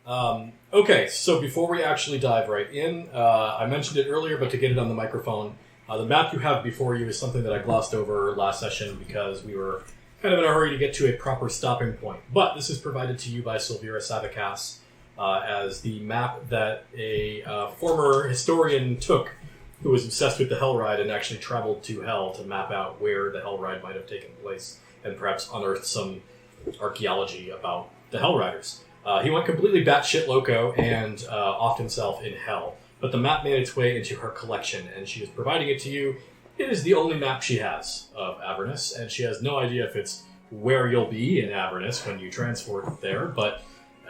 Okay, so before we actually dive right in, I mentioned it earlier, but to get it on the microphone, the map you have before you is something that I glossed over last session because we were kind of in a hurry to get to a proper stopping point. But this is provided to you by Silvira Savakas as the map that a former historian took who was obsessed with the Hell Ride and actually traveled to Hell to map out where the Hell Ride might have taken place and perhaps unearthed some archaeology about the Hell Riders. He went completely batshit loco and offed himself in Hell. But the map made its way into her collection, and she is providing it to you. It is the only map she has of Avernus, and she has no idea if it's where you'll be in Avernus when you transport there, but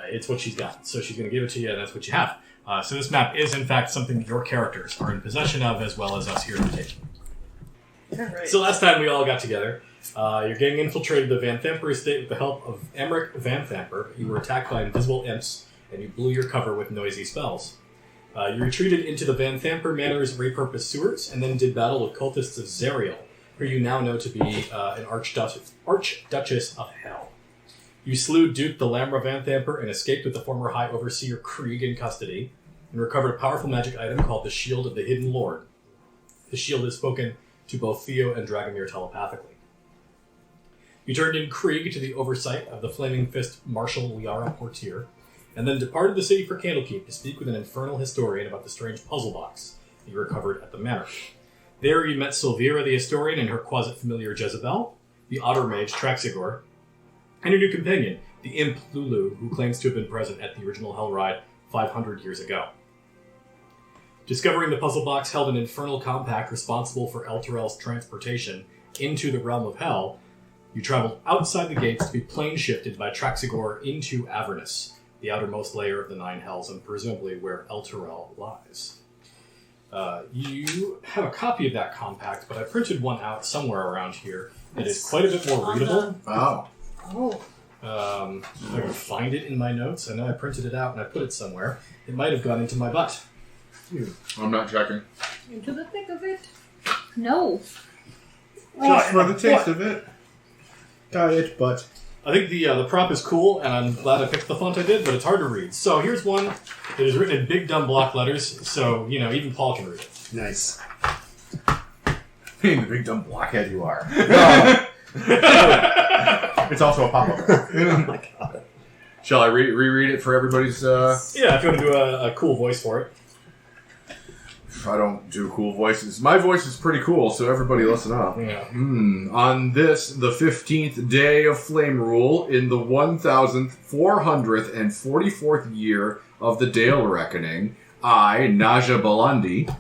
it's what she's got. So she's going to give it to you, and that's what you have. So this map is, in fact, something that your characters are in possession of, as well as us here at the table. Right. So last time we all got together, your gang infiltrated the Van Thamper estate with the help of Emmerich Van Thamper. You were attacked by invisible imps, and you blew your cover with noisy spells. You retreated into the Van Thamper Manor's repurposed sewers, and then did battle with cultists of Zariel, who you now know to be an Archduchess of Hell. You slew Duke the Lamra Van Thamper and escaped with the former High Overseer Krieg in custody, and recovered a powerful magic item called the Shield of the Hidden Lord. The shield is spoken to both Theo and Dragomir telepathically. You turned in Krieg to the oversight of the Flaming Fist Marshal Liara Portier, and then departed the city for Candlekeep to speak with an infernal historian about the strange puzzle box that you recovered at the manor. There you met Silvira the historian and her quasi-familiar Jezebel, the otter mage Traxigor, and your new companion, the imp Lulu, who claims to have been present at the original Hell Ride 500 years ago. Discovering the puzzle box held an infernal compact responsible for Elturel's transportation into the realm of Hell, you traveled outside the gates to be plane-shifted by Traxigor into Avernus, the outermost layer of the Nine Hells, and presumably where Elturel lies. You have a copy of that compact, but I printed one out somewhere around here that is quite a bit more readable. Oh. If I can find it in my notes. I know I printed it out and I put it somewhere. It might have gone into my butt. I'm not checking. Into the thick of it. No. Just for the taste of it. Diet, but... I think the prop is cool, and I'm glad I picked the font I did, but it's hard to read. So here's one that is written in big, dumb block letters, so, even Paul can read it. Nice. Being the big dumb blockhead you are. It's also a pop-up. Oh my god. Shall I reread it for everybody's... Yeah, if you want to do a cool voice for it. I don't do cool voices. My voice is pretty cool, so everybody listen up. Yeah. On this, the 15th day of Flame Rule, in the 1,444th year of the Dale Reckoning, I, Naja Balandi,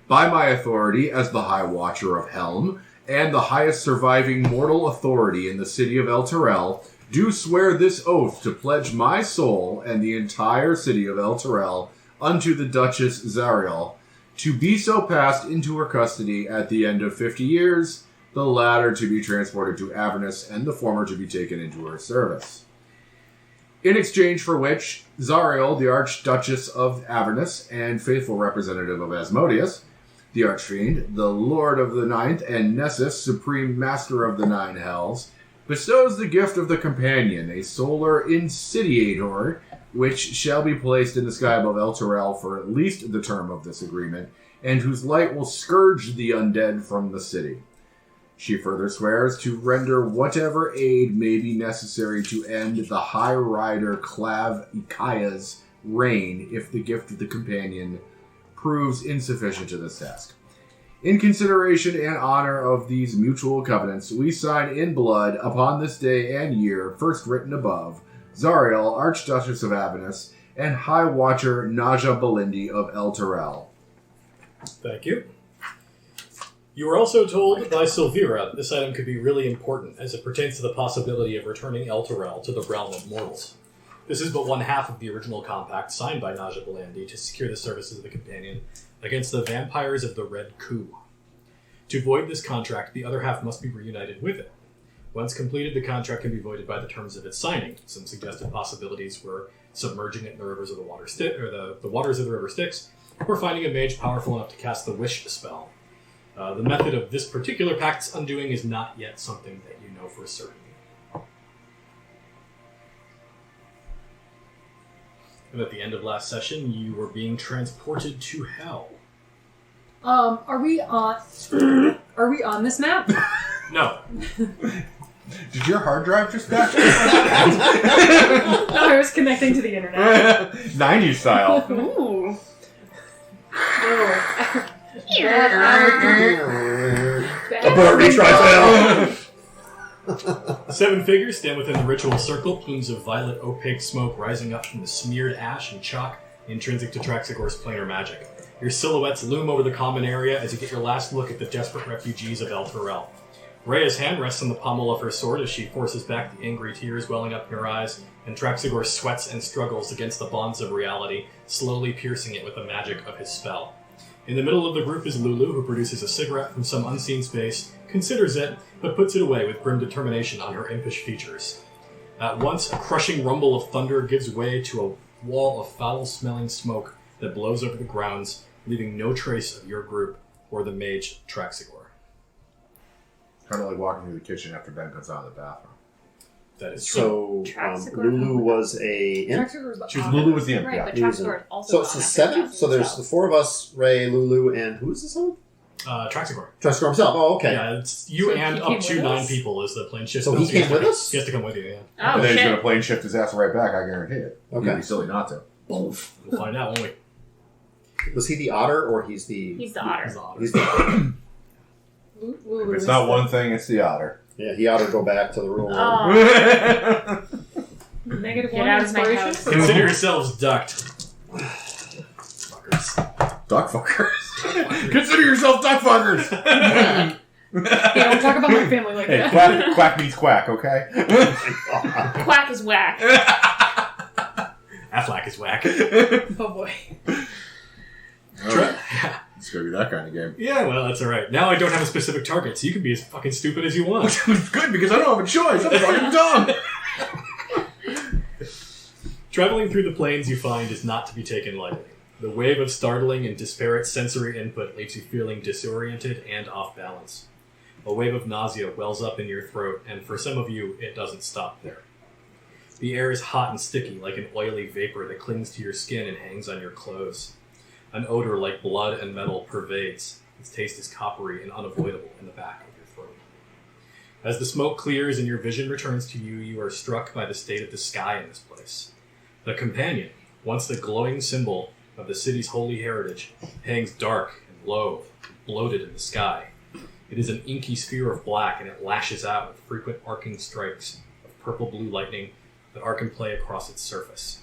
by my authority as the High Watcher of Helm, and the highest surviving mortal authority in the city of Elturel, do swear this oath to pledge my soul and the entire city of Elturel unto the Duchess Zariel, to be so passed into her custody at the end of 50 years, the latter to be transported to Avernus, and the former to be taken into her service. In exchange for which, Zariel, the Archduchess of Avernus and faithful representative of Asmodeus, the Archfiend, the Lord of the Ninth, and Nessus, Supreme Master of the Nine Hells, bestows the gift of the Companion, a solar insidiator, which shall be placed in the sky above Elturel for at least the term of this agreement, and whose light will scourge the undead from the city. She further swears to render whatever aid may be necessary to end the High Rider Clav Ikaya's reign if the gift of the Companion proves insufficient to this task. In consideration and honor of these mutual covenants, we sign in blood upon this day and year, first written above, Zariel, Archduchess of Avernus, and High Watcher Naja Balindi of Elturel. Thank you. You were also told by Silvira that this item could be really important as it pertains to the possibility of returning Elturel to the realm of mortals. This is but one half of the original compact signed by Naja Balindi to secure the services of the Companion against the vampires of the Red Coup. To void this contract, the other half must be reunited with it. Once completed, the contract can be voided by the terms of its signing. Some suggested possibilities were submerging it in the rivers of the water the waters of the river Styx, or finding a mage powerful enough to cast the Wish spell. The method of this particular pact's undoing is not yet something that you know for certain. And at the end of last session, you were being transported to hell. Are we on this map? No. Did your hard drive just die? No, I was connecting to the internet. 90s style. Ooh. Abort retry fail. 7 figures stand within the ritual circle, plumes of violet opaque smoke rising up from the smeared ash and chalk intrinsic to Traxigor's planar magic. Your silhouettes loom over the common area as you get your last look at the desperate refugees of Elturel. Reya's hand rests on the pommel of her sword as she forces back the angry tears welling up in her eyes, and Traxigor sweats and struggles against the bonds of reality, slowly piercing it with the magic of his spell. In the middle of the group is Lulu, who produces a cigarette from some unseen space, considers it, but puts it away with grim determination on her impish features. At once, a crushing rumble of thunder gives way to a wall of foul-smelling smoke that blows over the grounds, leaving no trace of your group or the mage Traxigor. Kind of like walking through the kitchen after Ben comes out of the bathroom. That is true. So Lulu was a imp. Lulu was the imp. Right, Yeah. but he was Traxigor in- also. So it's the 7. So there's the 4 of us: Ray, Lulu, and who is this one? Traxigor. Traxigor himself. Oh, okay. Yeah, it's you So and he up came to with 9 us? people is the plane shift. So he came with us? He has to come with you, yeah. Oh, and then he's shit. going to plane shift his ass right back, I guarantee it. Okay. He'd be silly not to. We'll find out, won't we? Was he the otter or he's the? He's the otter. He's the otter. If it's not one thing, it's the otter. Yeah, he ought to go back to the real world. Oh, Negative Get 1 out of my inspiration. house. Consider yourselves ducked. Fuckers. Duck fuckers. Consider yourself duck fuckers! Hey, don't talk about my family like Hey, that. quack meets quack, okay? Quack is whack. Affleck is whack. Oh boy. It's going to be that kind of game. Yeah, well, that's alright. Now I don't have a specific target, so you can be as fucking stupid as you want. Which is good because I don't have a choice. I'm fucking dumb. Traveling through the plains you find is not to be taken lightly. The wave of startling and disparate sensory input leaves you feeling disoriented and off balance. A wave of nausea wells up in your throat, and for some of you, it doesn't stop there. The air is hot and sticky, like an oily vapor that clings to your skin and hangs on your clothes. An odor like blood and metal pervades. Its taste is coppery and unavoidable in the back of your throat. As the smoke clears and your vision returns to you, you are struck by the state of the sky in this place. The Companion, once the glowing symbol of the city's holy heritage, hangs dark and low, bloated in the sky. It is an inky sphere of black, and it lashes out with frequent arcing strikes of purple-blue lightning that arc and play across its surface.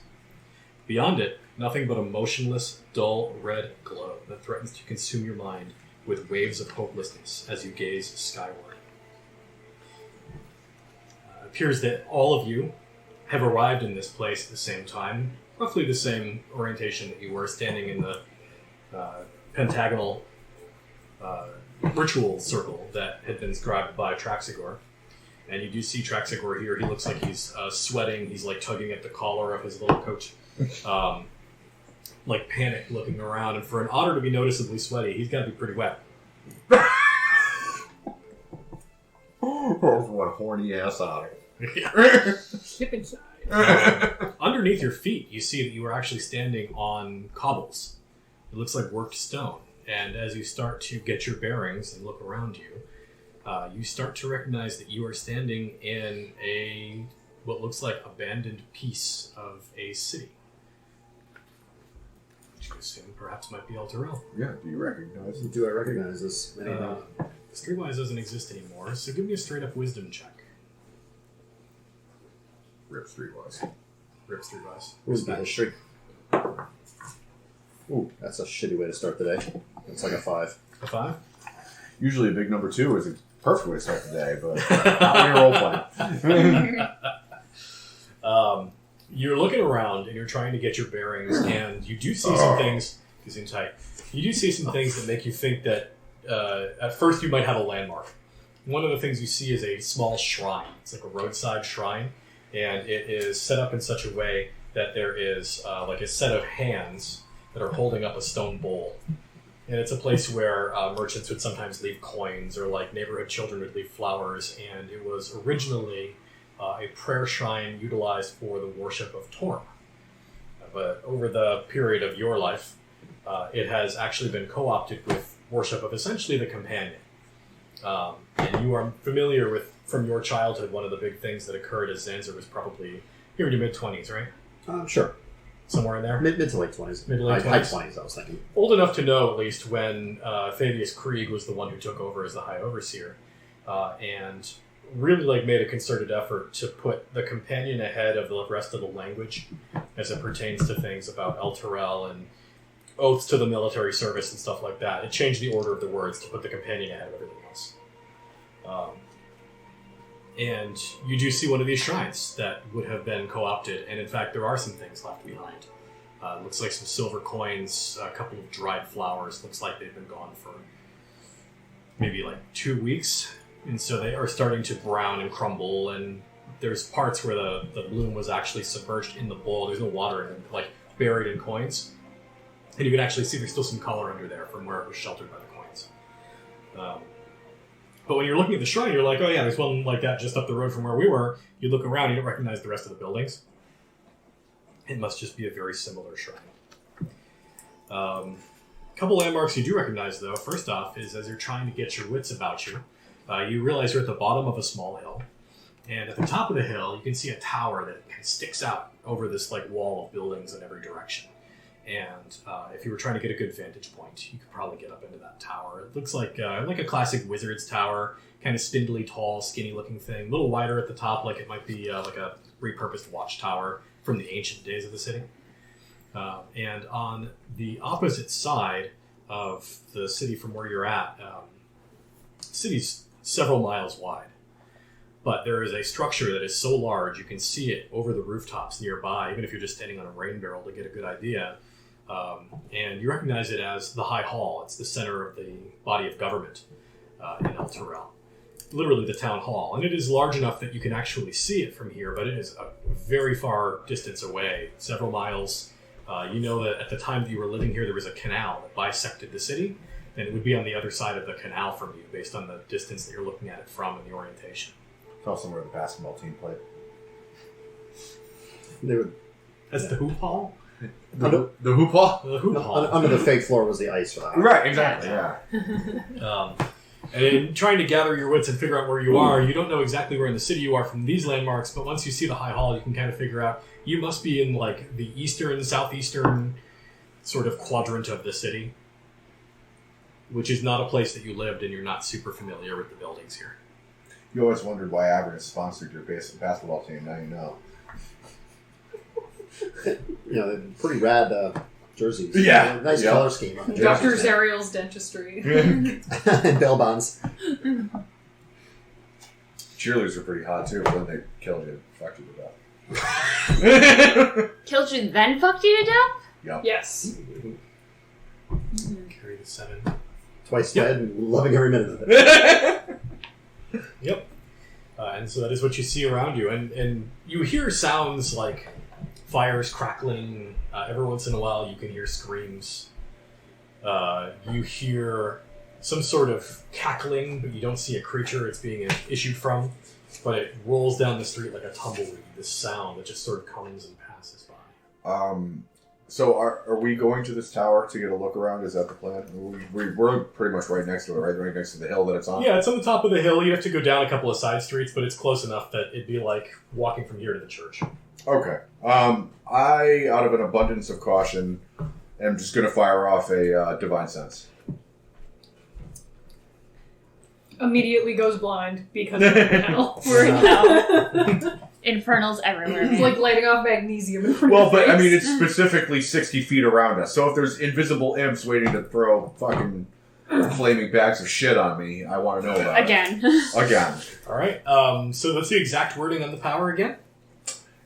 Beyond it, nothing but a motionless, dull red glow that threatens to consume your mind with waves of hopelessness as you gaze skyward. It appears that all of you have arrived in this place at the same time, roughly the same orientation that you were, standing in the pentagonal ritual circle that had been described by Traxigor. And you do see Traxigor here. He looks like he's sweating. He's like tugging at the collar of his little coat, like panicked, looking around. And for an otter to be noticeably sweaty, he's got to be pretty wet. Oh, what a horny ass otter. Hip inside. Underneath your feet, you see that you are actually standing on cobbles. It looks like worked stone. And as you start to get your bearings and look around you, you start to recognize that you are standing in what looks like abandoned piece of a city. Which you assume perhaps might be Elturel. Yeah, do you recognize it? Do I recognize this? Streetwise doesn't exist anymore, so give me a straight-up wisdom check. Rip Streetwise. Rip Streetwise. Who's the history? Ooh, that's a shitty way to start the day. It's like a 5. A 5? Usually a big number 2 is a perfect way to start the day, but not when you're role-playing. You're looking around and you're trying to get your bearings, and you do see some things. You seem tight. You do see some things that make you think that at first you might have a landmark. One of the things you see is a small shrine. It's like a roadside shrine, and it is set up in such a way that there is like a set of hands that are holding up a stone bowl. And it's a place where merchants would sometimes leave coins, or like neighborhood children would leave flowers, and it was originally a prayer shrine utilized for the worship of Torm, but over the period of your life, it has actually been co-opted with worship of essentially the companion. And you are familiar with, from your childhood, one of the big things that occurred as Zanzer was probably here in your mid-20s, right? Sure. Somewhere in there? Mid to late 20s. Mid to late High 20s. 20s, I was thinking. Old enough to know, at least, when Thaddeus Krieg was the one who took over as the High Overseer, and really made a concerted effort to put the companion ahead of the rest of the language as it pertains to things about Elturel and oaths to the military service and stuff like that. It changed the order of the words to put the companion ahead of everything else. And you do see one of these shrines that would have been co-opted, and in fact there are some things left behind. Looks like some silver coins, a couple of dried flowers. Looks like they've been gone for maybe 2 weeks. And so they are starting to brown and crumble, and there's parts where the bloom was actually submerged in the bowl. There's no water in it, buried in coins. And you can actually see there's still some color under there from where it was sheltered by the coins. But when you're looking at the shrine, you're like, oh yeah, there's one like that just up the road from where we were. You look around, you don't recognize the rest of the buildings. It must just be a very similar shrine. Couple landmarks you do recognize, though. First off is as you're trying to get your wits about you, you realize you're at the bottom of a small hill. And at the top of the hill, you can see a tower that kind of sticks out over this wall of buildings in every direction. And if you were trying to get a good vantage point, you could probably get up into that tower. It looks like a classic wizard's tower, kind of spindly, tall, skinny-looking thing. A little wider at the top, like it might be like a repurposed watchtower from the ancient days of the city. And on the opposite side of the city from where you're at, the city's several miles wide. But there is a structure that is so large, you can see it over the rooftops nearby, even if you're just standing on a rain barrel to get a good idea. And you recognize it as the High Hall. It's the center of the body of government in Elturel. Literally the town hall. And it is large enough that you can actually see it from here, but it is a very far distance away, several miles. You know that at the time that you were living here, there was a canal that bisected the city, and it would be on the other side of the canal from you, based on the distance that you're looking at it from and the orientation. Tell somewhere the basketball team played. They would, That's the hoop hall? The hoop hall? The hoop hall. under the fake floor was the ice for that. Right, exactly, yeah. And in trying to gather your wits and figure out where you are, you don't know exactly where in the city you are from these landmarks, but once you see the High Hall, you can kind of figure out you must be in the eastern, southeastern sort of quadrant of the city, which is not a place that you lived, and you're not super familiar with the buildings here. You always wondered why Avernus sponsored your basketball team. Now you know. They're pretty rad jerseys. Yeah. Nice Yeah. color scheme. On the Dr. jerseys. Zariel's dentistry. And bail bonds. Cheerleaders are pretty hot too, but then they killed you, fucked you to death. Killed you, then fucked you to death? Yep. Yes. Carry the 7. Twice dead and loving every minute of it. Yep. And so that is what you see around you. And you hear sounds like fires crackling. Every once in a while you can hear screams. You hear some sort of cackling, but you don't see a creature it's being issued from. But it rolls down the street like a tumbleweed, this sound that just sort of comes and passes by. So are we going to this tower to get a look around? Is that the plan? We're pretty much right next to it, right? Right next to the hill that it's on? Yeah, it's on the top of the hill. You have to go down a couple of side streets, but it's close enough that it'd be like walking from here to the church. Okay. I, out of an abundance of caution, am just going to fire off a Divine Sense. Immediately goes blind because of the hell. We're in hell. Infernals everywhere. It's like lighting off magnesium in front Well, of your but I face. mean, it's specifically 60 feet around us. So if there's invisible imps waiting to throw fucking flaming bags of shit on me, I want to know about Again. it. Again. All right. So that's the exact wording on the power again.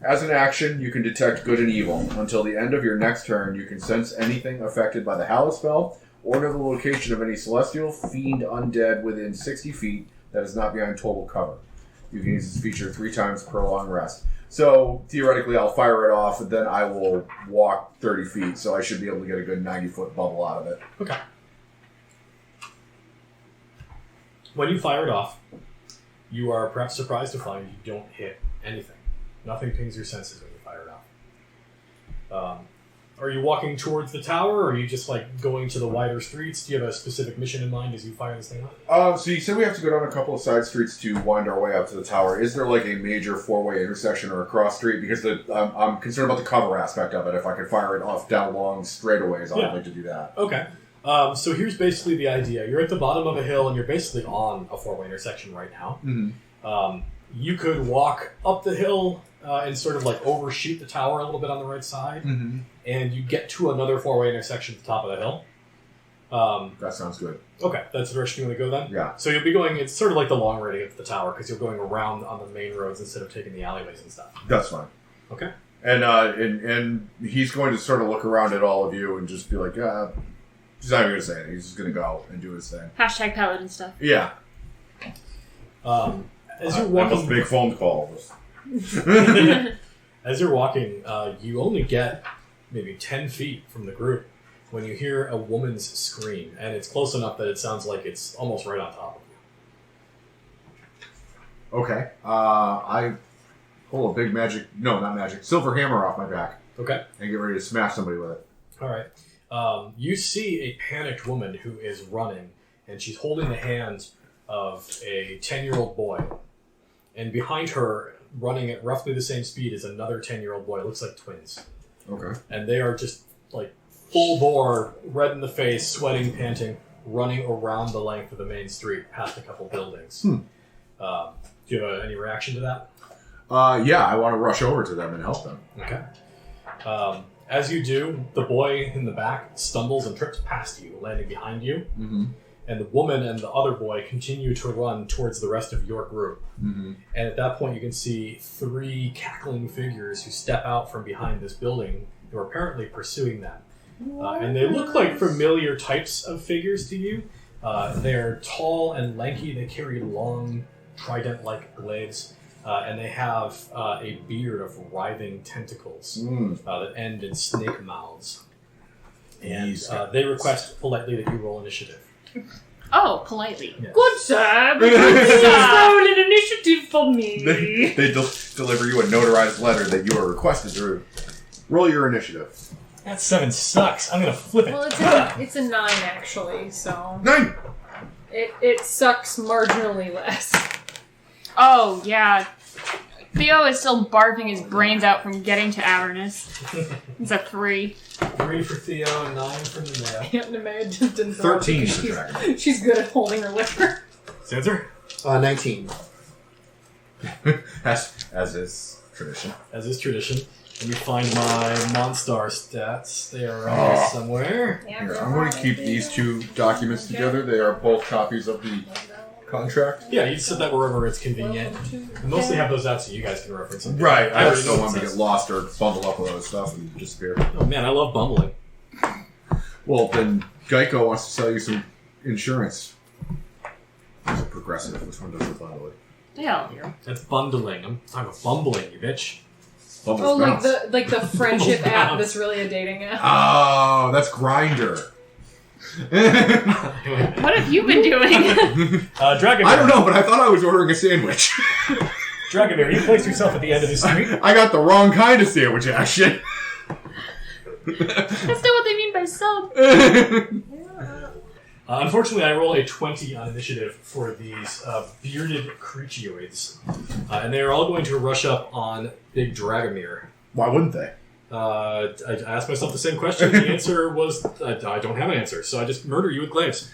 As an action, you can detect good and evil. Until the end of your next turn, you can sense anything affected by the Hallow spell, or know the location of any celestial, fiend, undead within 60 feet that is not behind total cover. You can use this feature 3 times per long rest. So, theoretically, I'll fire it off, and then I will walk 30 feet, so I should be able to get a good 90-foot bubble out of it. Okay. When you fire it off, you are perhaps surprised to find you don't hit anything. Nothing pings your senses when you fire it off. Are you walking towards the tower, or are you just like going to the wider streets? Do you have a specific mission in mind as you fire this thing up? So you said we have to go down a couple of side streets to wind our way up to the tower. Is there like a major four-way intersection or a cross street? Because I'm concerned about the cover aspect of it. If I could fire it off down long straightaways, I'd like to do that. Okay. So here's basically the idea. You're at the bottom of a hill, and you're basically on a four-way intersection right now. Mm-hmm. You could walk up the hill and sort of like overshoot the tower a little bit on the right side, and you get to another four-way intersection at the top of the hill. That sounds good. Okay, that's the direction you want to go then? Yeah. So you'll be going, it's sort of like the long way to get to the tower, because you're going around on the main roads instead of taking the alleyways and stuff. That's fine. Okay. And he's going to sort of look around at all of you and just be like, he's not even going to say anything. He's just going to go and do his thing. Hashtag paladin stuff. Yeah. As you're That walking... must be a phone call. As you're walking, you only get maybe 10 feet from the group when you hear a woman's scream, and it's close enough that it sounds like it's almost right on top of you. Okay. I pull a big silver hammer off my back. Okay. And get ready to smash somebody with it. All right. You see a panicked woman who is running, and she's holding the hand of a 10-year-old boy. And behind her, running at roughly the same speed, is another 10-year-old boy. It looks like twins. Okay. And they are just, like, full bore, red in the face, sweating, panting, running around the length of the main street, past a couple buildings. Do you have any reaction to that? Yeah, I want to rush over to them and help them. Okay. As you do, the boy in the back stumbles and trips past you, landing behind you. Mm-hmm. And the woman and the other boy continue to run towards the rest of your group. Mm-hmm. And at that point, you can see 3 cackling figures who step out from behind this building who are apparently pursuing them. And they look like familiar types of figures to you. They're tall and lanky. They carry long, trident-like glaives. And they have a beard of writhing tentacles that end in snake mouths. And they request politely that you roll initiative. Oh, politely. Yes. Good sir, please roll an initiative for me. They deliver you a notarized letter that you are requested to roll your initiative. That 7 sucks. I'm going to flip it. Well, it's a 9 actually, so 9! it sucks marginally less. Oh, yeah. Theo is still barfing his brains out from getting to Avernus. It's a 3. 3 for Theo and 9 for Nemeia. Yeah, Nemeia just didn't throw it 13 because for Dragon. she's good at holding her liquor. Zanzer? 19. As is tradition. As is tradition. Let me find my Monstar stats. They are around here somewhere. Here, I'm going to keep these 2 documents together. They are both copies of the contract. Yeah, you set that wherever it's convenient. I mostly have those out so you guys can reference them. Right. I already just know don't what want it to get says. lost or bundle up with other stuff and disappear. Oh man, I love bumbling. Well, then Geico wants to sell you some insurance. Is it progressive? Which one does it, by the way? Hell, here. That's bundling. I'm talking about bumbling, you bitch. Bumbles Oh, bounce. like the friendship Bubble app bounce. that's really a dating app. Oh, that's Grindr. What have you been doing? Dragomir. I don't know, but I thought I was ordering a sandwich. Dragomir, you placed yourself at the end of the street. I got the wrong kind of sandwich action. That's not what they mean by sub. Unfortunately, I roll a 20 on initiative for these bearded creatioids. And they are all going to rush up on Big Dragomir. Why wouldn't they? I asked myself the same question. The answer was, I don't have an answer, so I just murder you with glaives.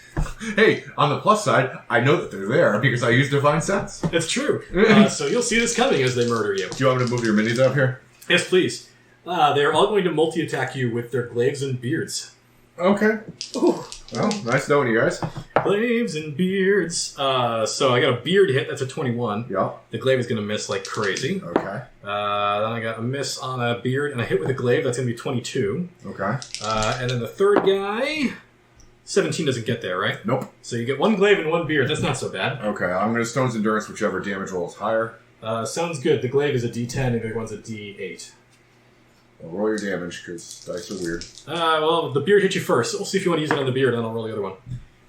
Hey, on the plus side, I know that they're there because I use Divine Sense. That's true. So you'll see this coming as they murder you. Do you want me to move your minis up here? Yes, please. They're all going to multi-attack you with their glaives and beards. Okay. Ooh. Well, nice knowing you guys. Glaives and beards. So I got a beard hit. That's a 21. Yeah. The glaive is going to miss like crazy. Okay. Then I got a miss on a beard, and I hit with a glaive. That's going to be 22. Okay. And then the third guy, 17 doesn't get there, right? Nope. So you get 1 glaive and 1 beard. That's not so bad. Okay, I'm going to Stone's Endurance, whichever damage roll is higher. Sounds good. The glaive is a D10, and the other one's a D8. Well, roll your damage, because dice are weird. Well, the beard hit you first. We'll see if you want to use it on the beard, and then I'll roll the other one.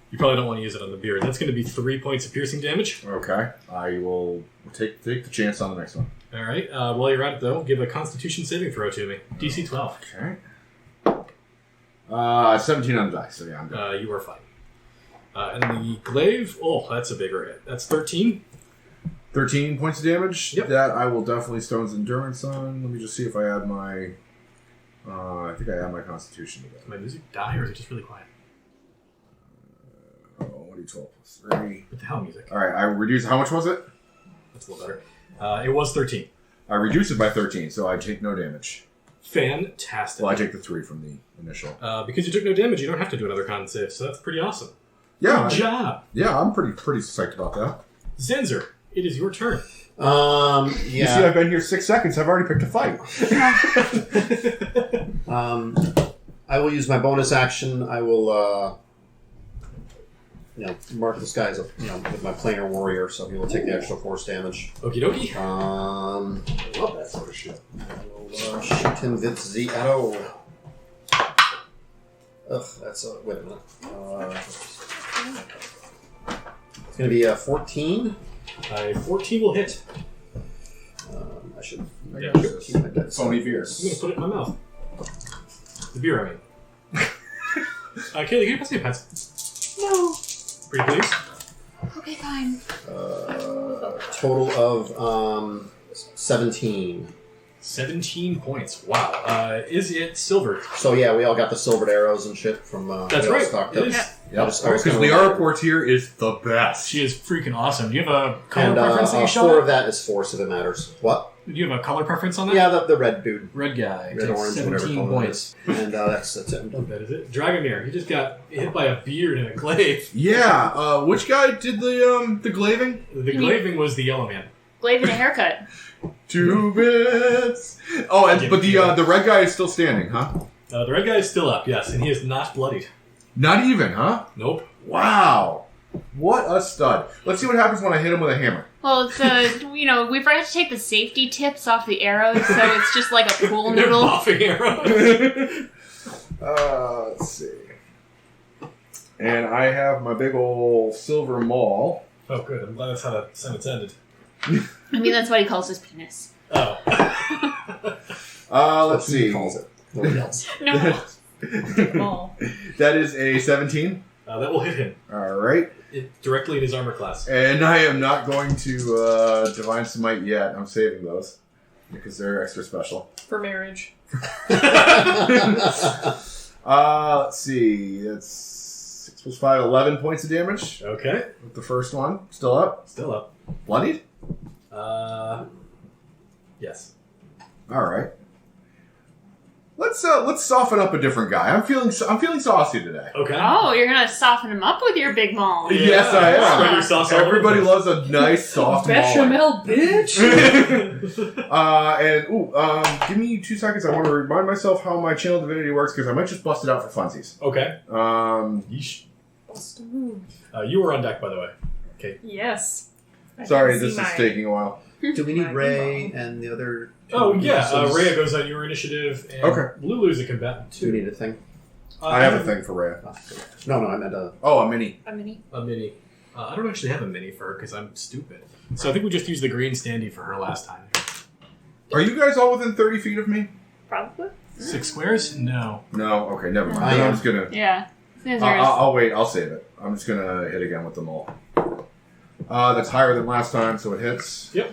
You probably don't want to use it on the beard. That's going to be 3 points of piercing damage. Okay. I will take the chance on the next one. All right. While you're at it, though, give a Constitution saving throw to me. DC 12. Okay. 17 on the die, so yeah, I'm good. You are fine. And the glaive, that's a bigger hit. That's 13. 13 points of damage. Yep. That I will definitely Stone's Endurance on. Let me just see if I add my... I think I add my Constitution to that. Does my music die, or is it just really quiet? 1d12 plus 3. What the hell, music? Alright, I reduce... How much was it? That's a little better. It was 13. I reduce it by 13, so I take no damage. Fantastic. Well, I take the 3 from the initial. Because you took no damage, you don't have to do another con save, so that's pretty awesome. Yeah. Good job. Yeah, I'm pretty psyched about that. Zanzer, it is your turn. You see, I've been here 6 seconds. I've already picked a fight. I will use my bonus action. I will, mark this guy as with my planar warrior, so he will take the extra force damage. Okie dokie. I love that sort of shit. I will shoot him with the arrow. Ugh, that's wait a minute. It's going to be a 14. 14 will hit. I should Yeah, keep my dex. Phony I'm fears. going to put it in my mouth. The beer, I mean. Kaylee, can you pass me a pencil? No. Pretty please. Okay, fine. Total of 17. 17 points. Wow. Is it silver? So yeah, we all got the silvered arrows and shit from. That's we all right. stocked It up. is. Yep. I was Because gonna Liara remember. Portier is the best. She is freaking awesome. Do you have a color And preference that you shot? 4 of that is force if it matters. What? Do you have a color preference on that? Yeah, the red dude. Red guy. Red, takes orange, whatever 17 color points. it is. And that's it. I'm done. That is it. Dragomir, he just got hit by a beard and a glaive. Yeah. Which guy did the glaving? The glaving was the yellow man. Glaive and a haircut. 2 bits. Oh, but the red guy is still standing, huh? The red guy is still up, yes, and he is not bloodied. Not even, huh? Nope. Wow. What a stud. Let's see what happens when I hit him with a hammer. Well, it's we forgot to take the safety tips off the arrows, so it's just like a pool They're noodle. buffing arrows. Let's see. And I have my big old silver maul. Oh, good. I'm glad that's how that sentence ended. I mean, that's what he calls his penis. Oh. Let's He see. calls it. Nobody else. No. Ball. That is a 17. That will hit him. All right. Directly in his armor class. And I am not going to Divine Smite yet. I'm saving those because they're extra special. For marriage. Let's see. It's 6 plus 5, 11 points of damage Okay. with the first one. Still up. Still up. Bloodied? Yes. All right. Let's soften up a different guy. I'm feeling saucy today. Okay. Oh, you're gonna soften him up with your big maul. Yes, I am. Spread your sauce all over Everybody the loves a nice soft maul. Bechamel, bitch! Give me 2 seconds. I want to remind myself how my channel divinity works because I might just bust it out for funsies. Okay. Yeesh. Bust a move. You were on deck, by the way. Okay. Yes. I Sorry, can this see is my- taking a while. Do we need My Ray ball. and the other? Oh, yeah. pieces? Reya goes on your initiative, and Okay. Lulu's a combatant, Do we too. need a thing? I have a thing for Reya. No, I meant a. Oh, a mini. A mini. A mini. I don't actually have a mini for her because I'm stupid. So I think we just used the green standee for her last time. Are you guys all within 30 feet of me? Probably. 6 squares? No. No. Okay, never mind. I Then am. I'm just gonna. Yeah. Scissors. I'll wait. I'll save it. I'm just gonna hit again with the mole. That's higher than last time, so it hits. Yep.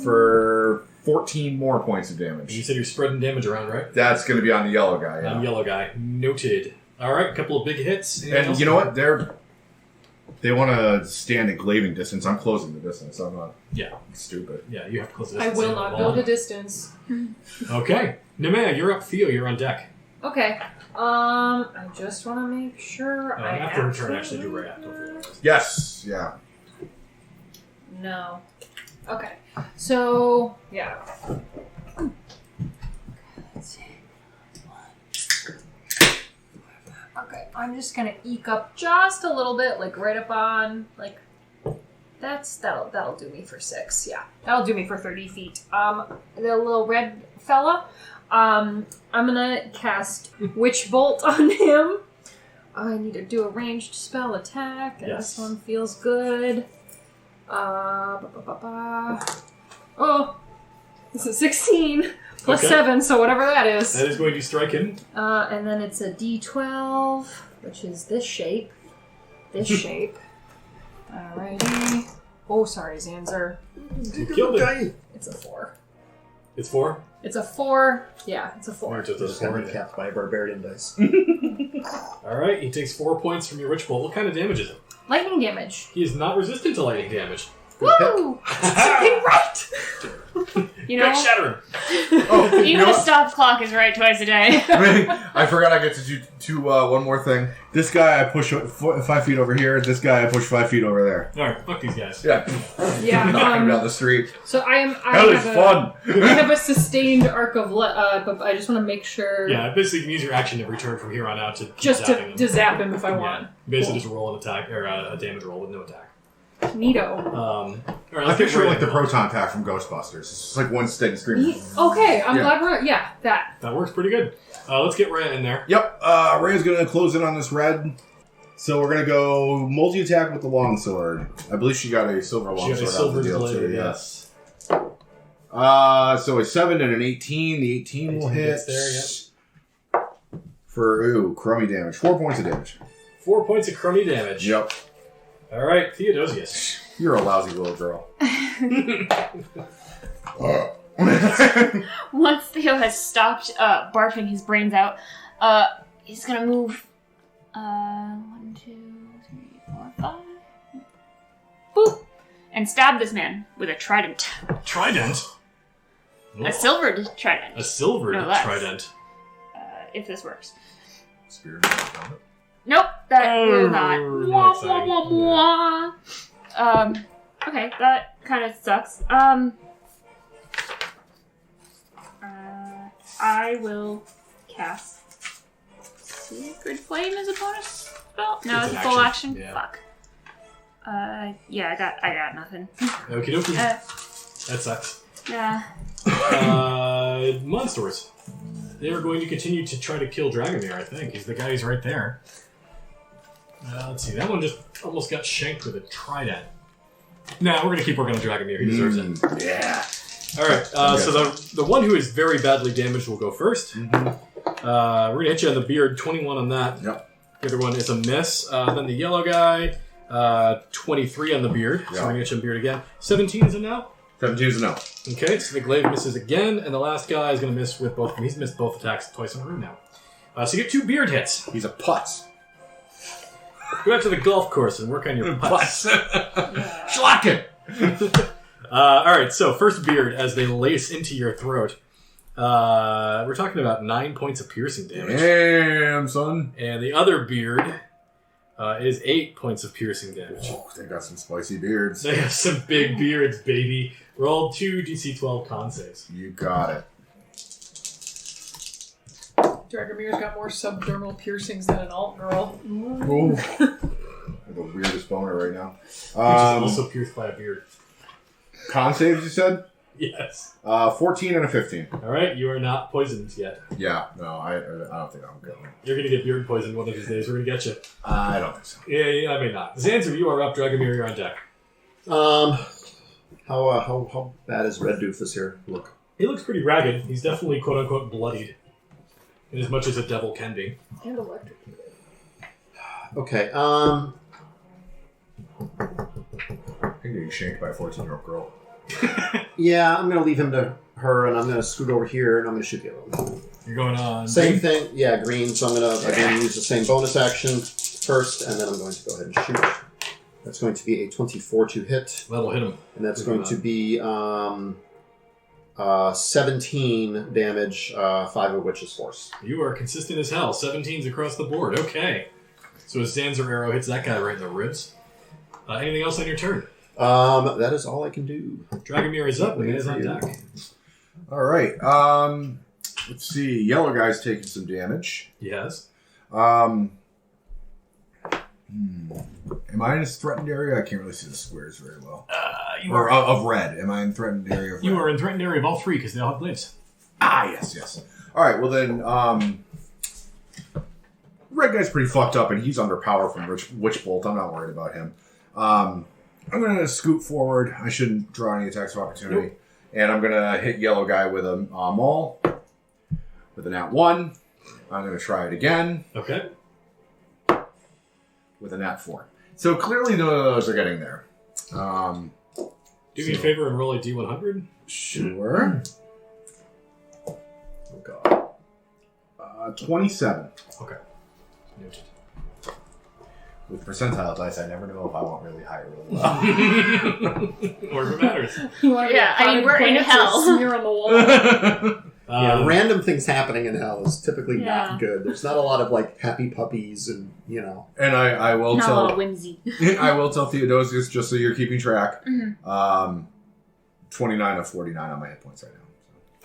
For 14 more points of You damage. said you're spreading damage around, right? That's gonna be on the yellow guy. Yeah. Yellow guy. Noted. All right, a couple of big hits. Anything And else? you know what? They want to stand at glaving distance. I'm closing the distance. I'm not Yeah. stupid. Yeah, you have to close this. I will not go the distance. Okay. Nemeia, you're up. Theo, you're on deck. Okay. I just want to make sure I After her turn, actually, do Reya. Don't forget. Yes. Yeah. No. Okay. So, yeah. Okay, I'm just gonna eke up just a little bit, like right up on, like, that'll do me for 6. Yeah, that'll do me for 30 feet. The little red fella, I'm gonna cast Witch Bolt on him. I need to do a ranged spell attack, and Yes. this one feels good. Oh, this is 16 Plus Okay. 7, so whatever that is. That is going to strike him. And then it's a D12, which is this shape. This shape. Alrighty. Oh, sorry, Zanzer. Killed it. It's a 4. It's 4. It's a 4. Yeah, it's a 4. Just a Just got 4. me capped by a barbarian dice. Alright, he takes 4 points from your Witch Bolt. What kind of damage is it? Lightning damage. He is not resistant to lightning damage. Woo! Something right! You know, Quick shatter! Oh, even a stop clock is right twice a day. I forgot I get to do one more thing. This guy I push 5 feet over here. This guy I push 5 feet over there. Alright, fuck these guys. Yeah. Yeah. Knock him down the street. So I That was fun. I have a sustained arc of, but I just want to make sure. Yeah, basically you can use your action every turn from here on out to Just zapping him. to zap him if I Yeah. want. Basically just roll an attack, or a damage roll with no attack. Neato. Alright, I let's picture get like the Reya. proton pack from Ghostbusters. It's just like one steady scream. Okay, I'm Yeah. glad we're. Yeah, that. That works pretty good. Let's get Reya in there. Yep. Reya's gonna close in on this red. So we're gonna go multi-attack with the longsword. I believe she got a silver She got a longsword out silver of the deal blade, too. yes. So a 7 and an 18. The 18 will 18 hit. gets there, For crummy damage. 4 points of damage. 4 points of crummy damage. Yep. Alright, Theodosius. You're a lousy little girl. Once Theo has stopped barfing his brains out, he's gonna move 1, 2, 3, 4, 5. Boop! And stab this man with a trident. Trident? A silvered trident. A silvered No less. trident. If this works. Spirit of the Nope, that will not. Not Wah, exciting. wah, wah, wah. Okay, that kind of sucks. I will cast Sacred Flame as a bonus spell. No, It's it's a an full action, action. yeah. Fuck. Yeah, I got nothing. Okie dokie. That sucks. Yeah. Monsters. They are going to continue to try to kill Dragomir, I think. He's the guy who's right there. Let's see. That one just almost got shanked with a trident. Nah, we're going to keep working on Dragomir. He deserves it. Yeah. Alright, so the one who is very badly damaged will go first. We're going to hit you on the beard. 21 on that. Yep. The other one is a miss. Then the yellow guy, 23 on the beard. So we're going to hit you on beard again. 17 is a no? 17 is a no. Okay, so the glaive misses again, and the last guy is going to miss with both of them. He's missed both attacks twice in a row now. So you get 2 beard hits. He's a putz. Go out to the golf course and work on your putts. Schlacken! Alright, so first beard as they lace into your throat. We're talking about 9 points of piercing damage. Damn, son. And the other beard is 8 points of piercing damage. Oh, they got some spicy beards. They have some big beards, baby. Roll 2 DC 12 con saves. You got it. Dragomir's got more subdermal piercings than an alt girl. Ooh. The weirdest boner right now. Which is also pierced by a beard. Con saves, you said? Yes. 14 and a 15. Alright, you are not poisoned yet. Yeah, no, I don't think I'm going. You're going to get beard poisoned one of these days. We're going to get you. I don't think so. Yeah, I may not. Zanzer, you are up. Dragomir, you're on deck. How bad is Red Doofus here? Look. He looks pretty ragged. He's definitely quote-unquote bloodied. In as much as a devil can be. And electric. Okay, I'm getting shanked by a 14-year-old girl. yeah, I'm gonna leave him to her, and I'm gonna scoot over here, and I'm gonna shoot the other one. You're going on. Same thing, yeah, green, so I'm gonna, again, use the same bonus action first, and then I'm going to go ahead and shoot. That's going to be a 24 to hit, That'll hit him. and that's going to be 17 damage, 5 of which is force. You are consistent as hell. 17s across the board. Okay. So a Zanzer arrow hits that guy right in the ribs. Anything else on your turn? That is all I can do. Dragomir is up. The guy's on deck. All right. Let's see. Yellow guy's taking some damage. He has. Am I in a threatened area? I can't really see the squares very well. Or of red. Am I in threatened area of red? You are in threatened area of all 3 because they all have glaives. Ah, yes. All right, well then, red guy's pretty fucked up, and he's under power from Witch Bolt. I'm not worried about him. I'm going to scoot forward. I shouldn't draw any attacks of opportunity. And I'm going to hit yellow guy with a maul. With a nat 1. I'm going to try it again. Okay. With a nat 4. So clearly none of those are getting there. Do me a favor and roll a D100. Sure. Oh, God. 27. Okay. Noted. With percentile dice, I never know if I want really high or really low. Or if it matters. Yeah, I mean, we're in hell. Smear on the wall. Yeah, random things happening in hell is typically Yeah. not good. There's not a lot of like happy puppies and And I will Not a lot of tell whimsy. I will tell Theodosius, just so you're keeping track. Mhm. 29 of 49 on my hit points right now.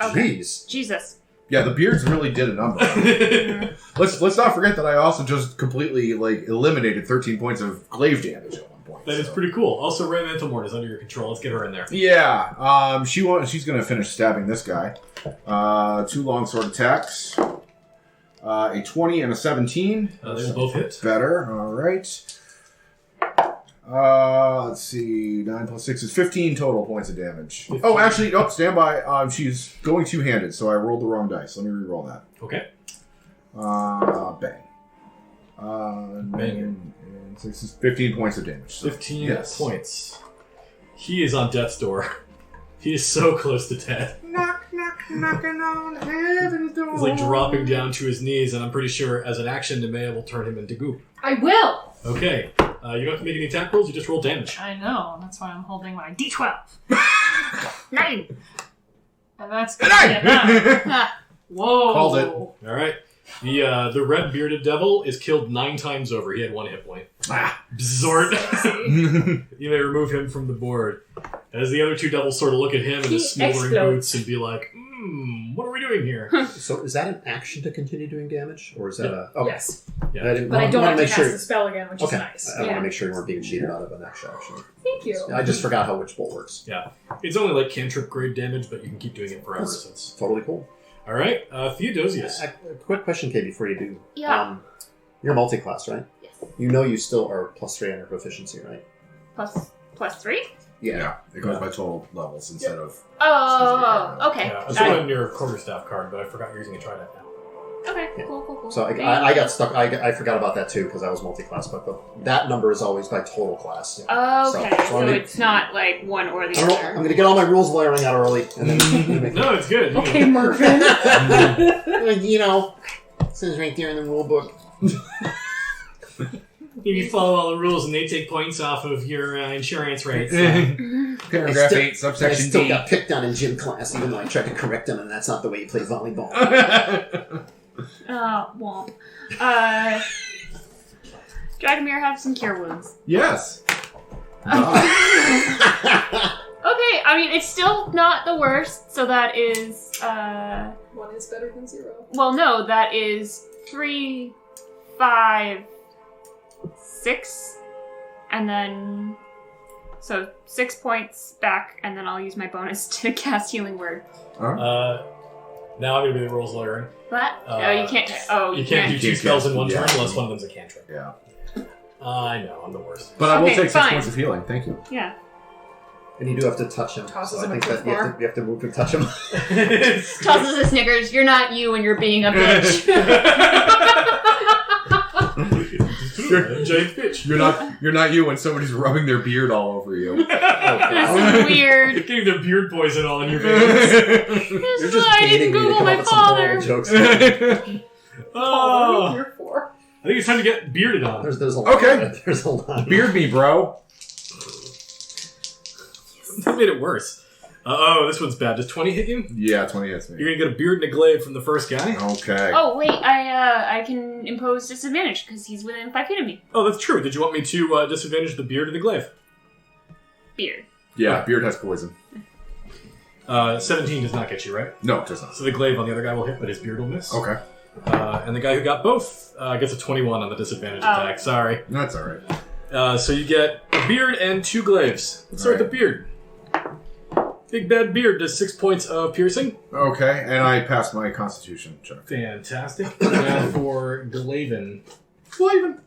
So. Okay. Jeez. Jesus. Yeah, the beards really did a number. Let's not forget that I also just completely eliminated 13 points of glaive damage at one point. That is pretty cool. Also, Reya Mantelmorn is under your control. Let's get her in there. Yeah, she's gonna finish stabbing this guy. 2 longsword attacks. A 20 and a 17. They will both hit. Better. All right. Let's see. 9 plus 6 is 15 total points of damage. 15. Oh, actually, nope. Stand by. She's going two-handed, so I rolled the wrong dice. Let me re-roll that. Okay. Bang. Bang. And 6 is 15 points of damage. So, 15 yes. points. He is on death's door. He is so close to death. Knocking on heaven's door. He's dropping down to his knees, and I'm pretty sure as an action, Nemeia will turn him into goop. I will. Okay. You don't have to make any attack rolls, you just roll damage. I know. That's why I'm holding my D12. 9. And that's Good gonna be night. enough. Whoa. Called it. Alright. The red bearded devil is killed 9 times over. He had 1 hit point. Bzort. You may remove him from the board. As the other 2 devils sort of look at him in his smoldering boots and be like, what are we doing here? So is that an action to continue doing damage, or is that a? Okay. Yes. Yeah. I didn't, But I don't want have to to make cast sure. the spell again, which Okay. is nice. I want to make sure you weren't being cheated out of an extra action. Thank you. I just forgot how Witch Bolt works. Yeah. It's only cantrip grade damage, but you can keep doing it forever That's since. totally cool. Alright, Theodosius. A quick question, Kay, before you do. Yeah. You're multi-class, right? Yes. You know you still are +3 on your proficiency, right? Plus 3? Yeah, it goes by total levels instead of... Oh, okay. Yeah, it's on your quarterstaff card, but I forgot you're using a trident now. Okay, Yeah. cool. So I got stuck. I forgot about that too because I was multi-class, but that number is always by total class. Okay, so I'm it's not one or the going other. to get all my rules wiring out early, and then make No, it's good. Okay, Mervin. it says right there in the rule book. You follow all the rules and they take points off of your insurance rates. Paragraph 8, I subsection still D. got picked on in gym class, even though I tried to correct them, and that's not the way you play volleyball. Womp. Dragomir have some cure wounds. Yes. Okay, I mean, it's still not the worst, so that is, 1 is better than 0. well, no, that is 3, 5, 6, and then, so 6 points back, and then I'll use my bonus to cast Healing Word. Now I'm going to be the rules lawyering. What? You can't, You can't do 2 spells in one Yeah. turn unless one of them's a cantrip. Yeah. I know, I'm the worst. But I will Okay, take 6 fine. points of healing. Thank you. Yeah. And you do have to touch him. Tosses so him I a think Cliff that Bar. you have to move to touch him. Tosses a Snickers. You're not you when you're being a bitch. Giant bitch. You're not you when somebody's rubbing their beard all over you. This is weird. Getting the beard poison all in your veins. This You're is just why I baiting didn't me to Google come my up with some horrible father. jokes. Oh, You're 4. I think it's time to get bearded on. There's a lot. Okay. There's a lot. Beard me, bro. That made it worse. This one's bad. Does 20 hit you? Yeah, 20 hits me. You're gonna get a beard and a glaive from the first guy? Okay. Oh wait, I can impose disadvantage because he's within 5 feet of me. Oh, that's true. Did you want me to disadvantage the beard or the glaive? Beard. Yeah, beard has poison. 17 does not get you, right? No, it does not. So the glaive on the other guy will hit, but his beard will miss. Okay. And the guy who got both gets a 21 on the disadvantage Oh. attack. Sorry. That's alright. So you get a beard and 2 glaives. Let's start with the beard. Big bad beard does 6 points of piercing. Okay, and I passed my constitution check. Fantastic. Now for Glaven. Flavin.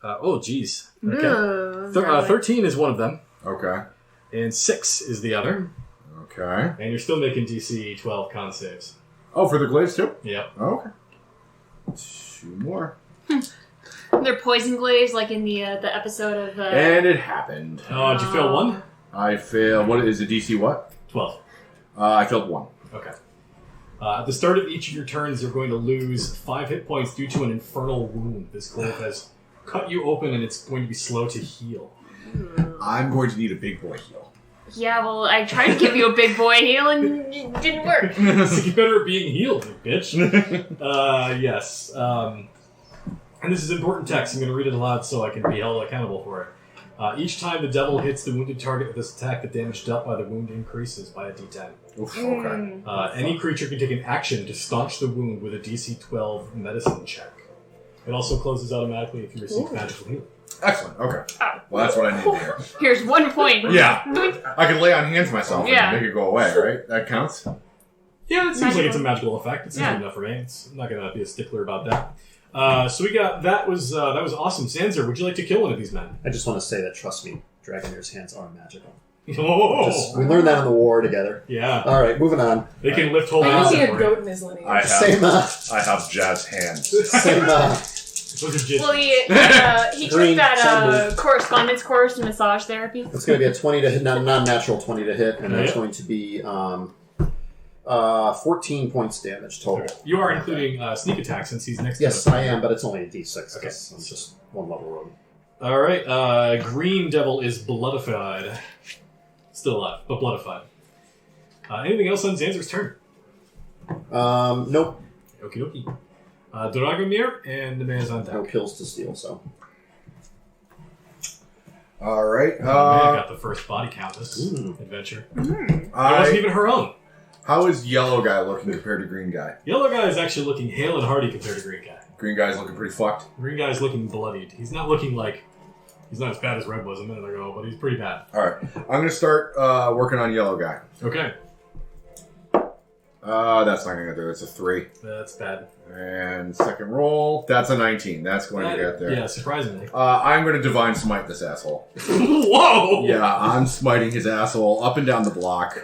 Oh, geez. Okay. 13 is one of them. Okay. And 6 is the other. Okay. And you're still making DC 12 con saves. Oh, for the glaives too? Yep. Okay. 2 more. They're poison glaives, like in the episode of. And it happened. Oh, did you fail 1? I failed. What is the DC? What? 12. I failed 1. Okay. At the start of each of your turns, you're going to lose 5 hit points due to an infernal wound. This glaive has cut you open, and it's going to be slow to heal. I'm going to need a big boy heal. Yeah, well, I tried to give you a big boy heal, and it didn't work. So you better being healed, you bitch. Yes. And this is important text. I'm going to read it aloud so I can be held accountable for it. Each time the devil hits the wounded target with this attack, the damage dealt by the wound increases by a d10. Oof, okay. Any creature can take an action to staunch the wound with a DC 12 medicine check. It also closes automatically if you receive magical healing. Excellent. Okay. Oh. Well, that's what I need to hear. Here's 1 point. Yeah. Doink. I can lay on hands myself Yeah. and make it go away, right? That counts? Yeah, it seems like it's a magical effect. It seems Yeah. good enough for me. I'm not going to be a stickler about that. So we got that was awesome. Zanzer, would you like to kill one of these men? I just want to say that, trust me, Dragomir's hands are magical. Oh, We learned that in the war together. yeah. All right, moving on. They can lift whole I guess he mountains had for you. goat in his lineage. Same, I have jazz hands. same. Those are just Well, he took Green that sandwich. correspondence course in massage therapy. It's going to be a 20 to hit, non-natural 20 to hit, and that's Yeah. going to be 14 points damage total. You are including sneak attack since he's next Yes, to us. I am, but it's only a d6 Okay. because I'm just one level rogue. All right. Green Devil is bloodified. Still alive, but bloodified. Anything else on Zanzer's turn? Nope. Okie dokie. Dragomir and Nemeia's on deck. No kills to steal, so. All right. Nemeia got the first body count this Ooh. adventure. It wasn't even her own. How is yellow guy looking compared to green guy? Yellow guy is actually looking hale and hearty compared to green guy. Green guy's looking pretty fucked. Green guy is looking bloodied. He's not looking like... He's not as bad as Red was a minute ago, but he's pretty bad. All right. I'm going to start working on yellow guy. Okay. That's not going to do. It's a 3. That's bad. And second roll, that's a 19. That's going to get there. Yeah, surprisingly. I'm going to divine smite this asshole. Whoa! Yeah, I'm smiting his asshole up and down the block.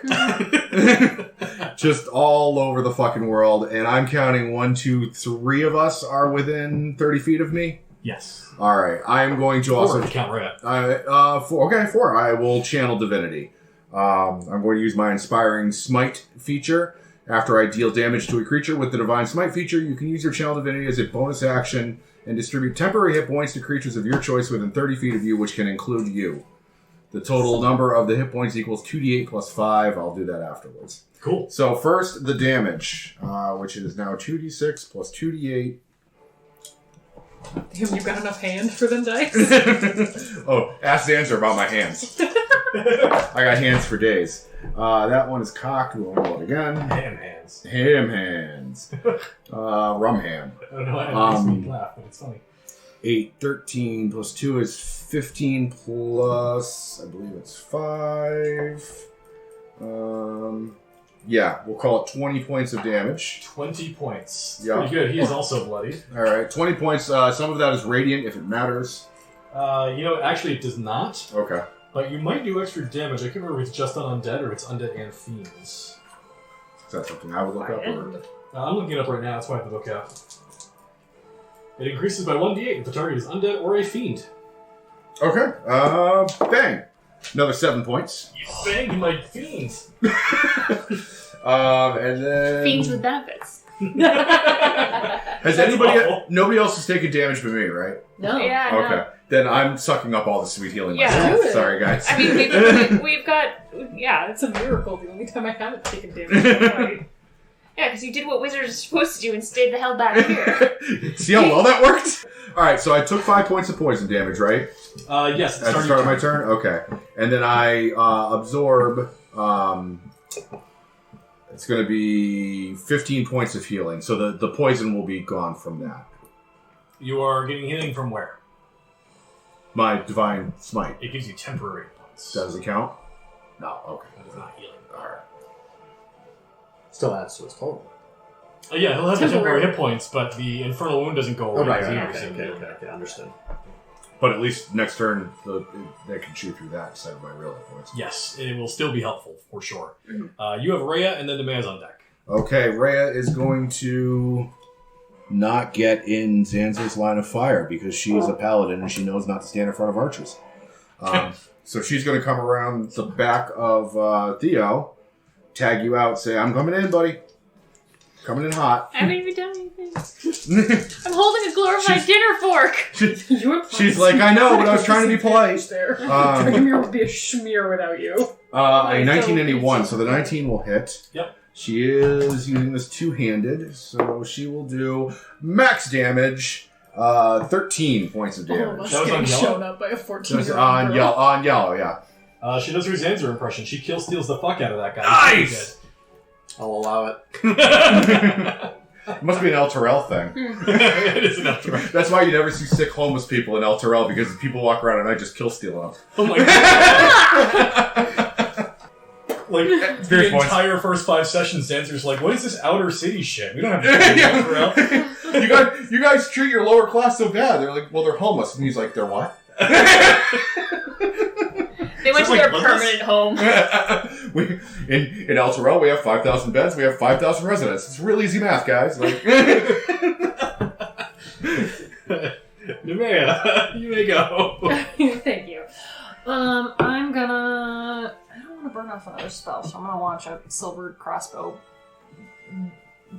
Just all over the fucking world. And I'm counting 1, 2, 3 of us are within 30 feet of me. Yes. All right. I'm going to also... Or to count Reya. 4. Okay, 4. I will channel divinity. I'm going to use my inspiring smite feature. After I deal damage to a creature with the Divine Smite feature, you can use your Channel Divinity as a bonus action and distribute temporary hit points to creatures of your choice within 30 feet of you, which can include you. The total number of the hit points equals 2d8 plus 5. I'll do that afterwards. Cool. So first, the damage, which is now 2d6 plus 2d8. Damn, you got enough hand for them dice? Oh, ask Zanzer about my hands. I got hands for days. That one is cocked. We'll roll it again. Ham hands. Ham hands. Rum hand. I don't know why it makes me laugh, but it's funny. 8, 13 plus 2 is 15 plus, I believe it's 5. Yeah, we'll call it 20 points of damage. 20 points. Yeah. Pretty good. He is also bloodied. All right, 20 points. Some of that is radiant if it matters. Actually it does not. Okay. But you might do extra damage. I can't remember if it's just on undead or it's undead and fiends. Is that something I would look up? Or? I'm looking it up right now. That's why I have the book out. It increases by 1d8 if the target is undead or a fiend. Okay. Bang. Another 7 points. You banged my fiends. And then... Fiends with benefits. Has anybody... Nobody else has taken damage but me, right? No. Yeah, Okay. no. Then I'm sucking up all the sweet healing Yeah. myself. Do it. Sorry, guys. I mean, we've got... Yeah, It's a miracle the only time I haven't taken damage. yeah, because you did what wizards are supposed to do and stayed the hell back here. See how well that worked? Alright, so I took 5 points of poison damage, right? Yes. At the start of my turn? Okay. And then I absorb... it's going to be 15 points of healing. So the poison will be gone from that. You are getting healing from where? My Divine Smite. It gives you temporary points. Does it count? No, okay. That is not healing. Alright. Still adds to his total. Yeah, he'll have the temporary Temporary. hit points, but the infernal wound doesn't go away. Oh, right. as you Okay, receive okay, healing. okay, understood. But at least next turn, they can chew through that instead of my real hit points. Yes, it will still be helpful, for sure. You have Reya, and then Nemeia's on deck. Okay, Reya is going to not get in Zanzer's line of fire because she is a paladin and she knows not to stand in front of archers. So she's going to come around the back of Theo, tag you out, say, I'm coming in, buddy. Coming in hot. I haven't even done anything. I'm holding a glorified dinner fork. She's like, I know, but I was trying to be polite. Dragomir would be a schmear without you. A 19 and a 1, so the 19 will hit. Yep. She is using this two-handed, so she will do max damage, 13 points of damage. That was on yellow? Shown up by a 14-year-old On yellow, yeah. She does her Zanzer impression. She kill steals the fuck out of that guy. Nice! I'll allow it. It must be an Elturel thing. It is an Elturel. That's why you never see sick homeless people in Elturel, because people walk around at night just kill stealing them. Oh my god. Like, the entire first 5 sessions, Zanzer's like, what is this outer city shit? We don't have to Elturel. You guys treat your lower class so bad. They're like, well, they're homeless. And he's like, they're what? They went to their permanent home. In Elturel, we have 5,000 beds. We have 5,000 residents. It's real easy math, guys. Like, Nemeia, you may go. Thank you. I'm gonna... I don't want to burn off another spell, so I'm gonna launch a silver crossbow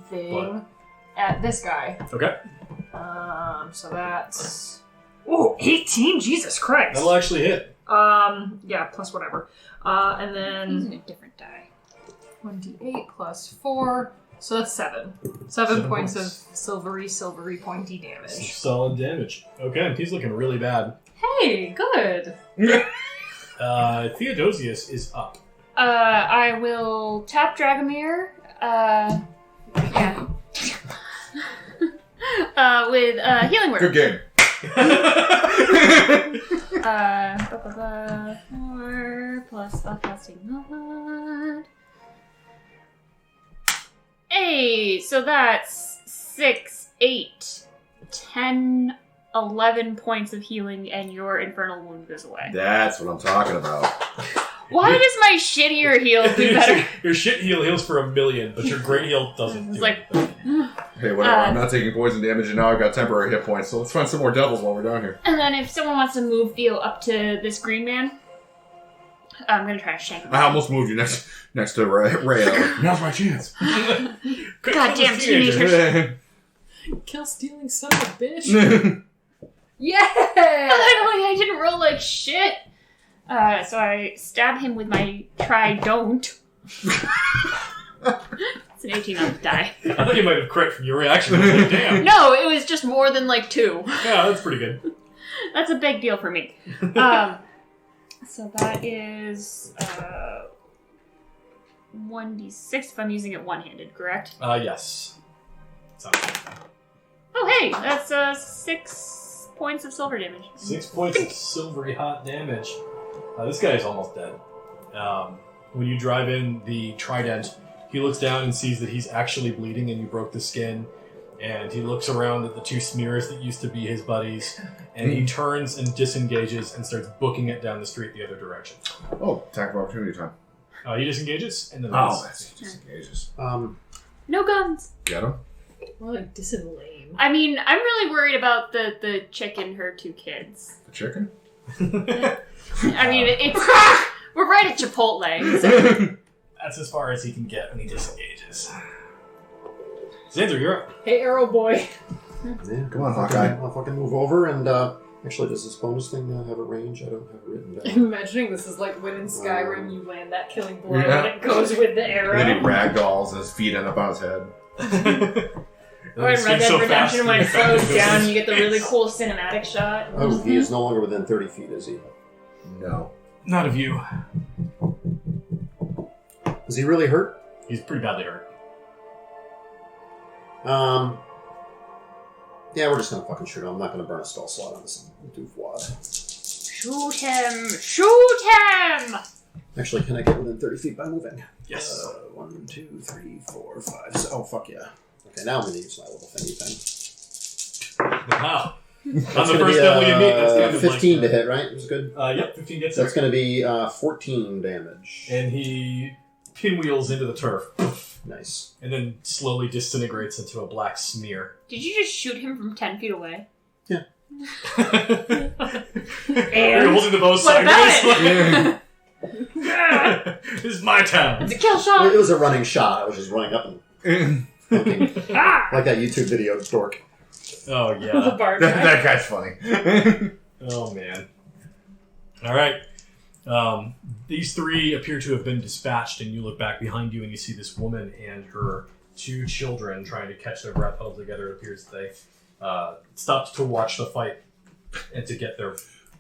thing at this guy. Okay. So that's... Ooh, 18? Jesus Christ! That'll actually hit. Yeah, plus whatever. And Using then a different die. 1d8 plus 4, so that's 7. 7 points of silvery, pointy damage. Solid damage. Okay, he's looking really bad. Hey, good! Theodosius is up. I will tap Dragomir. Yeah. With healing word. good game. 4 plus spellcasting mod. Hey, so that's 6, 8, 10, 11 points of healing, and your infernal wound goes away. That's what I'm talking about. Why does my shittier heal do better? Your shit heal heals for 1,000,000, but your great heal doesn't. It's like, Hey, whatever. I'm not taking poison damage, and now I've got temporary hit points. So let's find some more devils while we're down here. and then if someone wants to move Theo up to this green man, I'm gonna try to shank him. I almost moved you next to Reya. Now's my chance. Goddamn teenagers. Kill stealing son of a bitch. Yeah! I didn't roll like shit. So I stab him with my don't. It's an 18 on the die. I thought you might have crit from your reaction. I was like, damn. No, it was just more than like 2. Yeah, that's pretty good. That's a big deal for me. So that is 1d6 if I'm using it one-handed, correct? Yes. Sounds good. Oh, hey, that's 6 points of silver damage. 6 points of silvery hot damage. This guy is almost dead. When you drive in the trident, he looks down and sees that he's actually bleeding and you broke the skin. And he looks around at the 2 smears that used to be his buddies, and he turns and disengages and starts booking it down the street the other direction. Oh, attack of opportunity time. He disengages, and then That's disengages. No guns. Get him? More like disenlame. I mean, I'm really worried about the chick and her 2 kids. The chicken? I mean, it's we're right at Chipotle. So. That's as far as he can get when he disengages. Zanzer, you're up. Hey, Arrow Boy. Yeah, Come on, Hawkeye. I'll fucking move over and actually, does this bonus thing have a range? I don't have it written down. I'm imagining this is like when in Skyrim you land that killing blow Yeah. and it goes with the arrow. And then he ragdolls and his feet end up on his head. Or in Red Dead Redemption when it slows down, you get the really cool cinematic shot. Oh, he is no longer within 30 feet, is he? No. Not of you. Is he really hurt? He's pretty badly hurt. Yeah, we're just gonna fucking shoot him. I'm not gonna burn a stall slot on this doofwad. Shoot him! Shoot him! Actually, can I get within 30 feet by moving? Yes. 1, 2, 3, 4, 5. Oh, fuck yeah. Okay, now I'm gonna use my little thingy thing. Wow. On the first devil you meet, that's kind of 15 to hit, right? It was good. Yep, 15 gets That's there. going to be 14 damage. And he pinwheels into the turf. Nice. And then slowly disintegrates into a black smear. Did you just shoot him from 10 feet away? Yeah. You're holding the bow sideways. This is my town. It's a kill Well, shot! it was a running shot. I was just running up and poking. Ah! Like that YouTube video, dork. Oh, The yeah. bard. That guy's funny. Oh, man. All right. These three appear to have been dispatched, and you look back behind you and you see this woman and her 2 children trying to catch their breath huddled together. It appears they stopped to watch the fight and to get their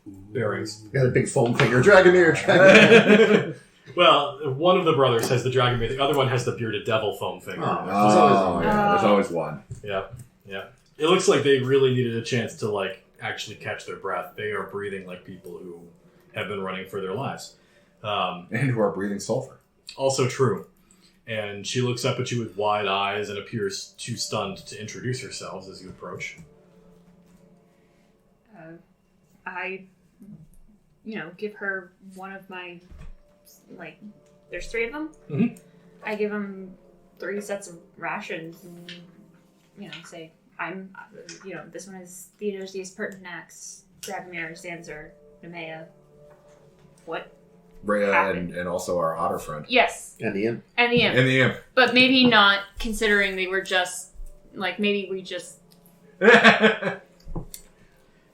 bearings. Got a big foam finger. Dragomir. Well, one of the brothers has the Dragomir, the other one has the bearded devil foam finger. Oh, yeah. There's always one. Yeah. It looks like they really needed a chance to, like, actually catch their breath. They are breathing like people who have been running for their lives. And who are breathing sulfur. Also true. And she looks up at you with wide eyes and appears too stunned to introduce herself as you approach. I, give her one of my, there's 3 of them. Mhm. I give them 3 sets of rations and, say, this one is Theodosius Pertinax, Dragomir, Zanzer, Nemeia. What? Reya and also our otter friend. Yes. And the imp. And the imp. And the imp. But maybe not considering they were just, maybe we just...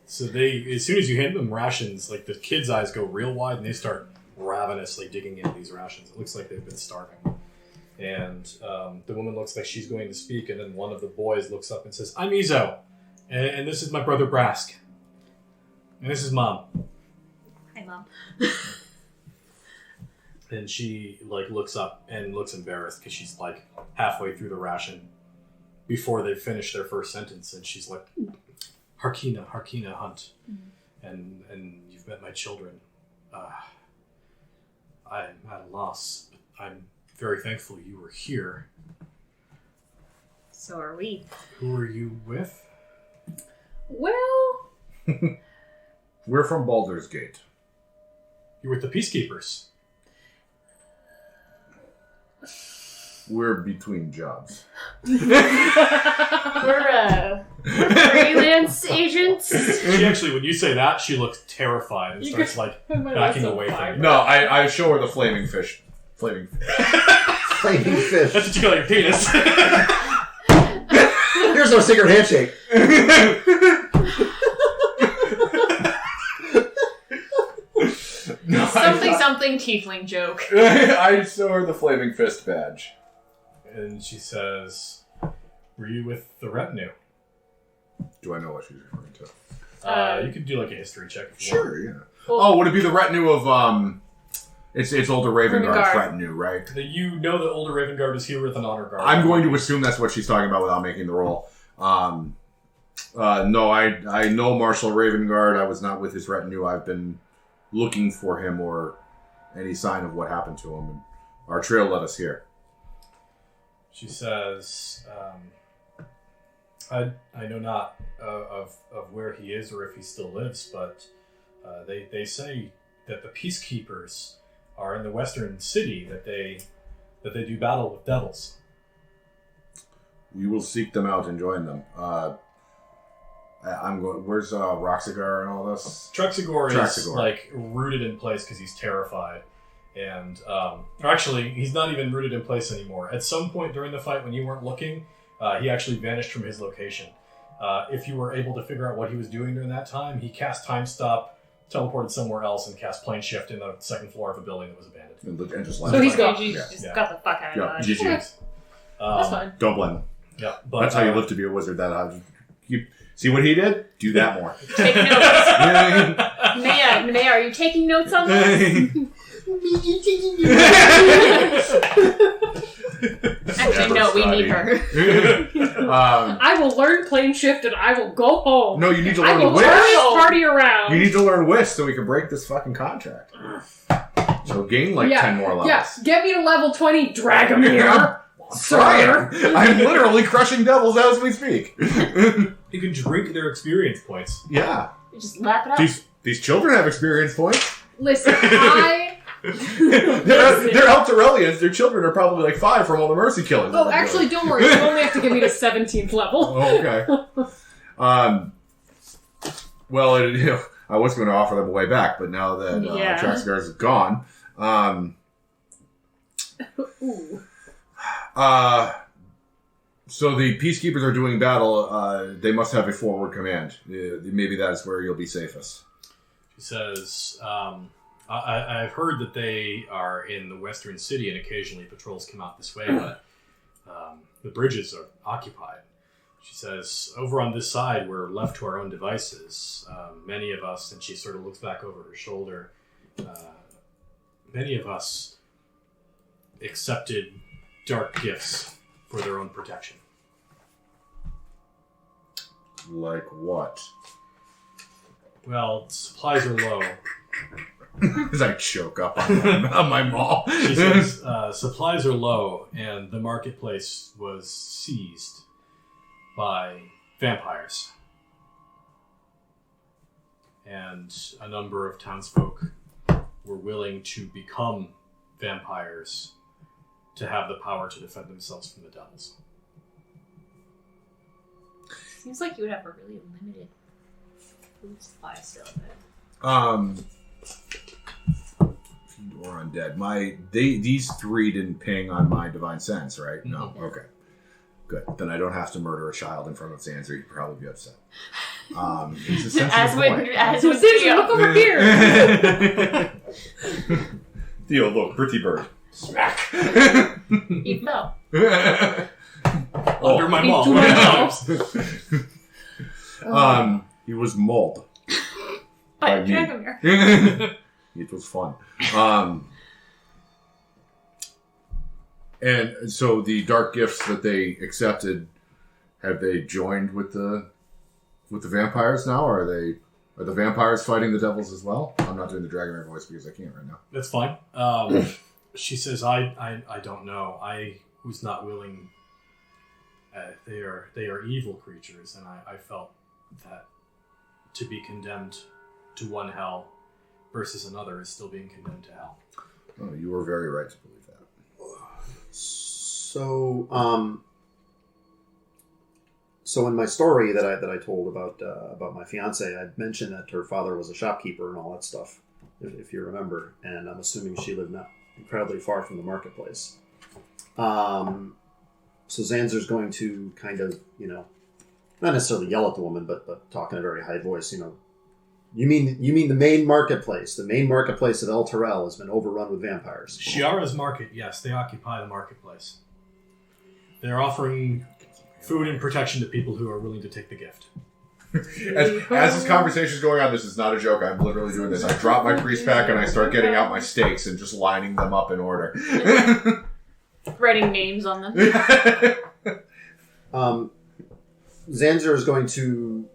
So as soon as you hand them rations, like, the kids' eyes go real wide and they start ravenously digging into these rations. It looks like they've been starving. And the woman looks like she's going to speak, and then one of the boys looks up and says, "I'm Izo, and this is my brother Brask. And this is Mom." Hi, Mom. And she, looks up and looks embarrassed because she's, halfway through the ration before they finish their first sentence, and she's like, Harkina, Hunt. And you've met my children. I'm at a loss, but I'm very thankful you were here. So are we. Who are you with? Well, We're from Baldur's Gate. You're with the Peacekeepers. We're between jobs. We're freelance agents. She actually, when you say that, she looks terrified and starts, backing away from you. No, I show her the flaming fish. Flaming fish. Flaming fish. That's what you call your penis. Here's our secret handshake. No, Something tiefling joke. I show her the flaming fist badge. And she says, "Were you with the retinue?" Do I know what she's referring to? You could do a history check if you want. Sure, yeah. Oh, would it be the retinue of It's older Ravengard's Ravengard. retinue, right? You know that older Ravengard is here with an honor guard. I'm going to assume that's what she's talking about without making the roll. No, I know Marshal Ravengard. I was not with his retinue. I've been looking for him or any sign of what happened to him. And our trail led us here. She says, I know not of where he is or if he still lives, but they say that the Peacekeepers are in the western city, that they do battle with devils. We will seek them out and join them. I'm going. Where's Traxigor and all this? Traxigor is rooted in place because he's terrified, and or actually, he's not even rooted in place anymore. At some point during the fight, when you weren't looking, he actually vanished from his location. If you were able to figure out what he was doing during that time, he cast Time Stop, teleported somewhere else, and cast Plane Shift in the second floor of a building that was abandoned. And just So he's gone. Just got the fuck out of Dodge. GG. That's fine. Don't blame him. Yeah, but That's how you live to be a wizard. You see what he did? Do that more. Take notes. Nemeia, are you taking notes on this? Actually, no, we need her. I will learn plane shift and I will go home. No, you need to I learn will whisk. turn this party around. You need to learn whisk so we can break this fucking contract. So gain 10 more levels. Yes, get me to level 20, Dragomir. Sir. I'm literally crushing devils as we speak. You can drink their experience points. Yeah. You just lap it up. These children have experience points. Listen, they're Elturelians. Their children are probably like 5 from all the mercy killings. Oh, actually, don't worry. You only have to give me to 17th level. Oh, okay. Well, I was going to offer them a way back, but now that Traxigor is gone, Ooh. so the peacekeepers are doing battle. They must have a forward command. Maybe that is where you'll be safest. She says, I've heard that they are in the western city and occasionally patrols come out this way, but the bridges are occupied. She says, over on this side, we're left to our own devices. Many of us, and she sort of looks back over her shoulder, many of us accepted dark gifts for their own protection. Like what? Well, supplies are low. As I choke up on my maul. She says, supplies are low, and the marketplace was seized by vampires. And a number of townsfolk were willing to become vampires to have the power to defend themselves from the devils. Seems like you would have a really limited food supply still. Fiend or undead. These 3 didn't ping on my divine sense, right? No. Mm-hmm. Okay. Good. Then I don't have to murder a child in front of Zanzer. You'd probably be upset. It's a sensitive point. Zanzer, look over here. Theo, look, pretty bird. Smack. He fell. Under my maul. He was mauled. By me. Dragomir. It was fun. And so the dark gifts that they accepted, have they joined with the vampires now? Or are the vampires fighting the devils as well? I'm not doing the Dragomir voice because I can't right now. That's fine. She says, I don't know. I was not willing. They are evil creatures, and I felt that to be condemned to one hell versus another is still being condemned to hell. Oh, you were very right to believe that. So in my story that I told about my fiance, I mentioned that her father was a shopkeeper and all that stuff, if you remember. And I'm assuming she lived not incredibly far from the marketplace. So Zanzer's going to kind of, not necessarily yell at the woman, but talk in a very high voice. You mean the main marketplace? The main marketplace of Elturel has been overrun with vampires. Shiara's market, yes, they occupy the marketplace. They're offering food and protection to people who are willing to take the gift. As this conversation is going on, this is not a joke. I'm literally doing this. I drop my priest pack and I start getting out my stakes and just lining them up in order. Writing names on them. Zanzer is going to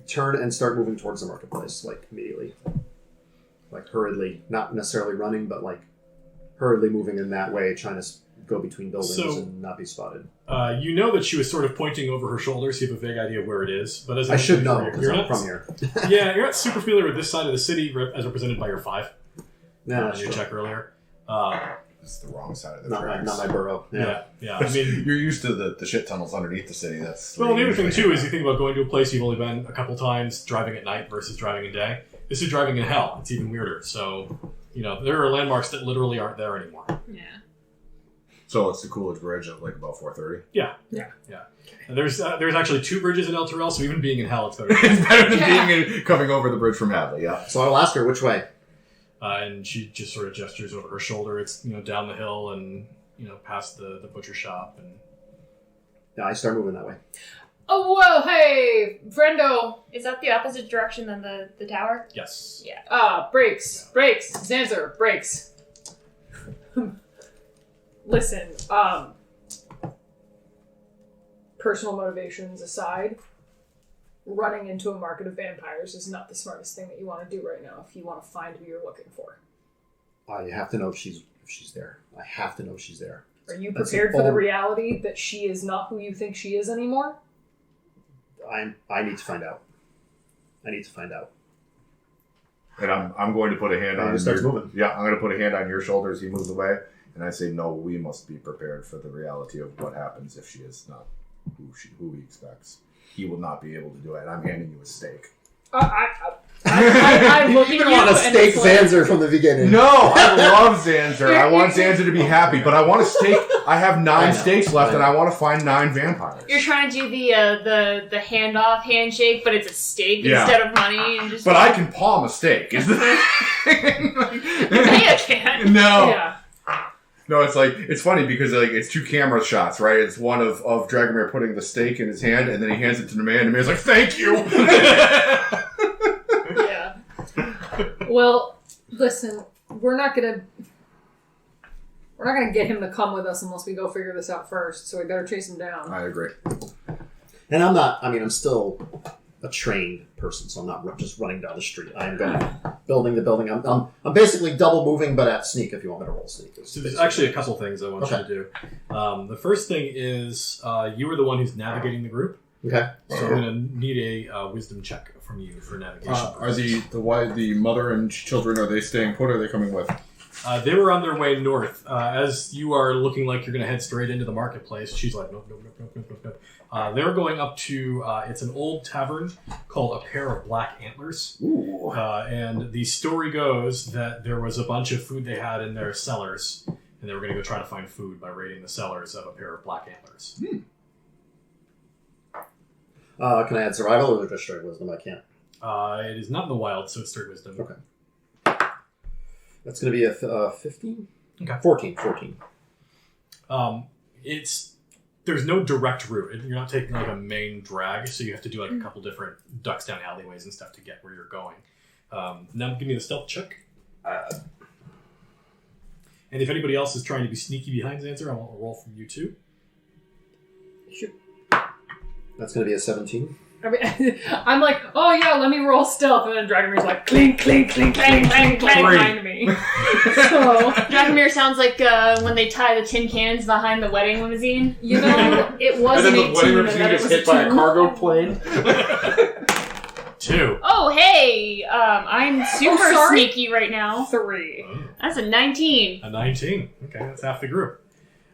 turn and start moving towards the marketplace, immediately. Hurriedly. Not necessarily running, but hurriedly moving in that way, trying to go between buildings and not be spotted. You know that she was sort of pointing over her shoulder, so you have a vague idea of where it is. But as I should know, because I'm from here. Yeah, you're not super familiar with this side of the city as represented by your 5. Yeah, on your check earlier. It's the wrong side of the not tracks. my borough. Yeah. I mean, You're used to the shit tunnels underneath the city. That's well, the other thing too is you think about going to a place you've only been a couple times, driving at night versus driving in day. This is driving in hell. It's even weirder. So, there are landmarks that literally aren't there anymore. Yeah. So it's the Coolidge Bridge at about 4:30. Yeah. And there's actually 2 bridges in Elturel, so even being in hell, it's better. It's better than coming over the bridge from Hadley. Yeah. So I'll ask her which way. And she just sort of gestures over her shoulder. It's down the hill and past the butcher shop and. Yeah, I start moving that way. Oh, whoa, hey, friendo. Is that the opposite direction than the tower? Yes. Yeah. Brakes. Zanzer, brakes. Listen, personal motivations aside, running into a market of vampires is not the smartest thing that you want to do right now if you want to find who you're looking for. I have to know if she's there. I have to know she's there. Are you prepared for the reality that she is not who you think she is anymore? I need to find out. And I'm going to put a hand on He starts moving. Yeah, I'm going to put a hand on your shoulder as he moves away, and I say, "No, we must be prepared for the reality of what happens if she is not who he expects. He will not be able to do it. And I'm handing you a steak." I'm looking at you want to and stake it's like- Zanzer from the beginning. No, I love Zanzer. I want Zanzer to be happy, but I want a steak. I have 9 steaks left, and I want to find 9 vampires. You're trying to do the handoff handshake, but it's a steak Yeah. instead of money, and just. But I can palm a steak. Is Nemeia can't. No. Yeah. No, it's funny because it's 2 camera shots, right? It's one of Dragomir putting the steak in his hand, and then he hands it to Nemeia, and Nemeia's like, "Thank you." Yeah. Well, listen, we're not gonna get him to come with us unless we go figure this out first. So we better chase him down. I agree. And I'm still a trained person, so I'm not just running down the street. I'm going building the building. I'm basically double moving, but at sneak. If you want me to roll sneak. So there's actually a couple things I want you to do. The first thing is you are the one who's navigating the group. Okay. So I'm going to need a wisdom check from you for navigation. Are the mother and children, are they staying put or are they coming with? They were on their way north. As you are looking like you're going to head straight into the marketplace, she's like, nope. They're going up to, it's an old tavern called A Pair of Black Antlers. Ooh. And the story goes that there was a bunch of food they had in their cellars, and they were going to go try to find food by raiding the cellars of A Pair of Black Antlers. Can I add survival or just straight wisdom? I can't. It is not in the wild, so it's straight wisdom. Okay. That's going to be a 15? Okay. 14. There's no direct route. You're not taking like a main drag, so you have to do like a couple different ducks down alleyways and stuff to get where you're going. Now give me the stealth check. And if anybody else is trying to be sneaky behind Zanzer, I want a roll from you too. Sure. That's going to be a 17. I mean, I'm like, oh yeah, let me roll stealth, and then Dragomir's like, clink, clink, clink, clink, clink, clink behind me. So Dragomir sounds like when they tie the tin cans behind the wedding limousine. you know, it was an 18, and then it was a 2. plane. 2. Oh hey, I'm super sorry? sneaky right now. 3. That's a 19. A 19. Okay, that's half the group.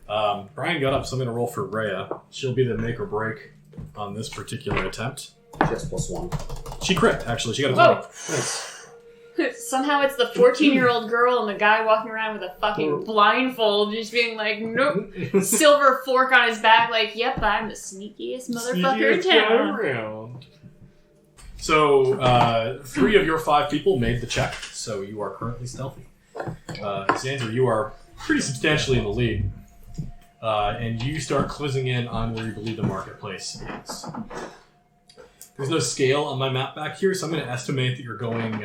Brian got up, so I'm going to roll for Reya. She'll be the make or break on this particular attempt. She has +1. She crit, actually. She got a 20. Whoa. Nice. Somehow it's the 14-year-old girl and the guy walking around with a fucking blindfold, just being like, nope. Silver fork on his back, like, yep, I'm the sneakiest motherfucker in town. Around. So, 3 of your 5 people made the check, so you are currently stealthy. Zanzer, you are pretty substantially in the lead. And you start closing in on where you believe the marketplace is. There's no scale on my map back here, so I'm going to estimate that you're going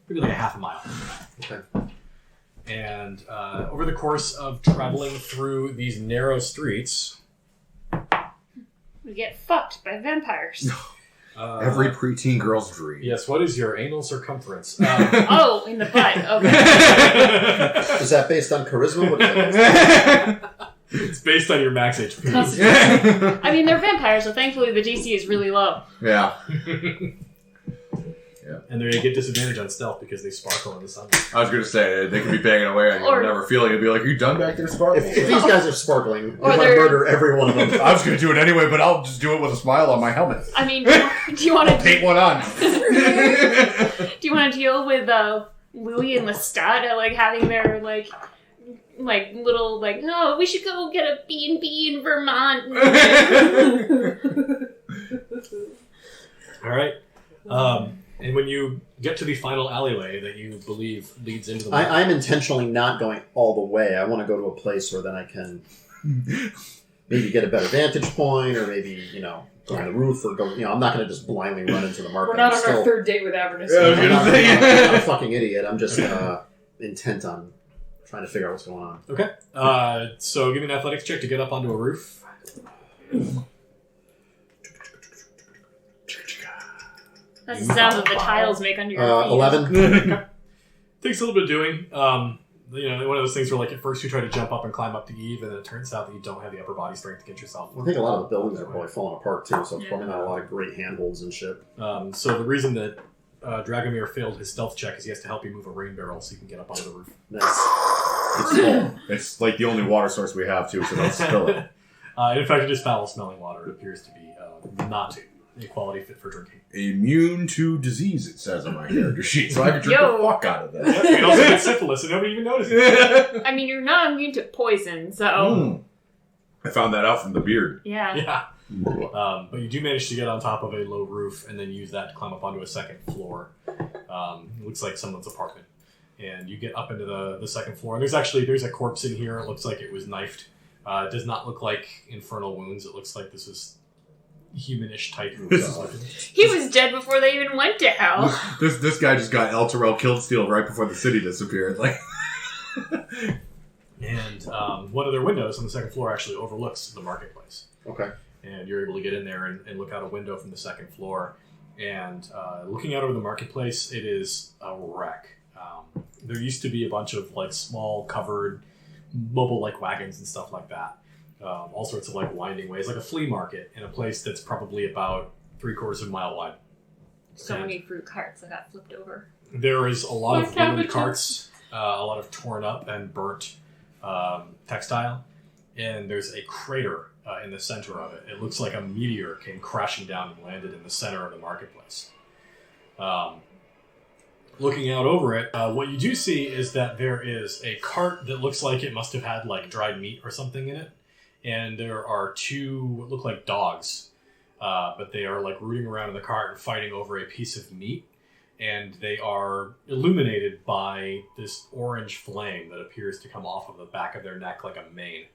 maybe like a half a mile. Okay. And over the course of traveling through these narrow streets... We get fucked by vampires. Every preteen girl's dream. Yes, what is your anal circumference? Oh, in the butt. Okay. Is that based on charisma? What is that It's based on your max HP. I mean, they're vampires, so thankfully the DC is really low. Yeah. And they get disadvantage on stealth because they sparkle in the sunlight. I was going to say, they could be banging away on you Or- and never feeling it. Be like, are you done back there, Sparkle? if these guys are sparkling, if Or I they're- murder every one of them. I was going to do it anyway, but I'll just do it with a smile on my helmet. I mean, do you want to Paint one on. do you want to deal with Louis and Lestat like having their like little like, no, we should go get a B&B in Vermont. All right. And when you get to the final alleyway that you believe leads into the market, I'm intentionally not going all the way. I want to go to a place where then I can maybe get a better vantage point, or maybe, go on the roof, or go, I'm not going to just blindly run into the market. We're not I'm on our third date with Avernus. Yeah, I was I'm gonna say. I'm not a fucking idiot. I'm just intent on trying to figure out what's going on. Okay. So give me an athletics check to get up onto a roof. That's the sound that the tiles make under your feet. 11. Takes a little bit of doing. one of those things where like at first you try to jump up and climb up the eave, and then it turns out that you don't have the upper body strength to get yourself. I think a lot of the buildings are probably falling apart too, so it's probably not a lot of great handholds and shit. So the reason that Dragomir failed his stealth check is he has to help you move a rain barrel so you can get up onto the roof. Nice. It's full. It's like the only water source we have too, so don't spill it. In fact, it is foul-smelling water. It appears to be not a quality fit for drinking. Immune to disease, it says on my character sheet, so I can drink the fuck out of that. You can also get syphilis, and nobody even notices. I mean, you're not immune to poison, so I found that out from the beard. yeah. Yeah. But you do manage to get on top of a low roof and then use that to climb up onto a second floor. Looks like someone's apartment. And you get up into the second floor. And there's a corpse in here. It looks like it was knifed. It does not look like infernal wounds. It looks like this is humanish type. He was dead before they even went to hell. This guy just got Elturel killed Steel right before the city disappeared. Like, and one of their windows on the second floor actually overlooks the marketplace. Okay. And you're able to get in there and look out a window from the second floor. And looking out over the marketplace, it is a wreck. There used to be a bunch of like small covered mobile like wagons and stuff like that. All sorts of like winding ways, like a flea market in a place that's probably about 3/4 of a mile wide. So many fruit carts that got flipped over. There is a lot of Like ruined cabbages. carts, a lot of torn up and burnt textile, and there's a crater in the center of it. It looks like a meteor came crashing down and landed in the center of the marketplace. Looking out over it, what you do see is that there is a cart that looks like it must have had like dried meat or something in it, and there are two what look like dogs, but they are like rooting around in the cart and fighting over a piece of meat, and they are illuminated by this orange flame that appears to come off of the back of their neck like a mane.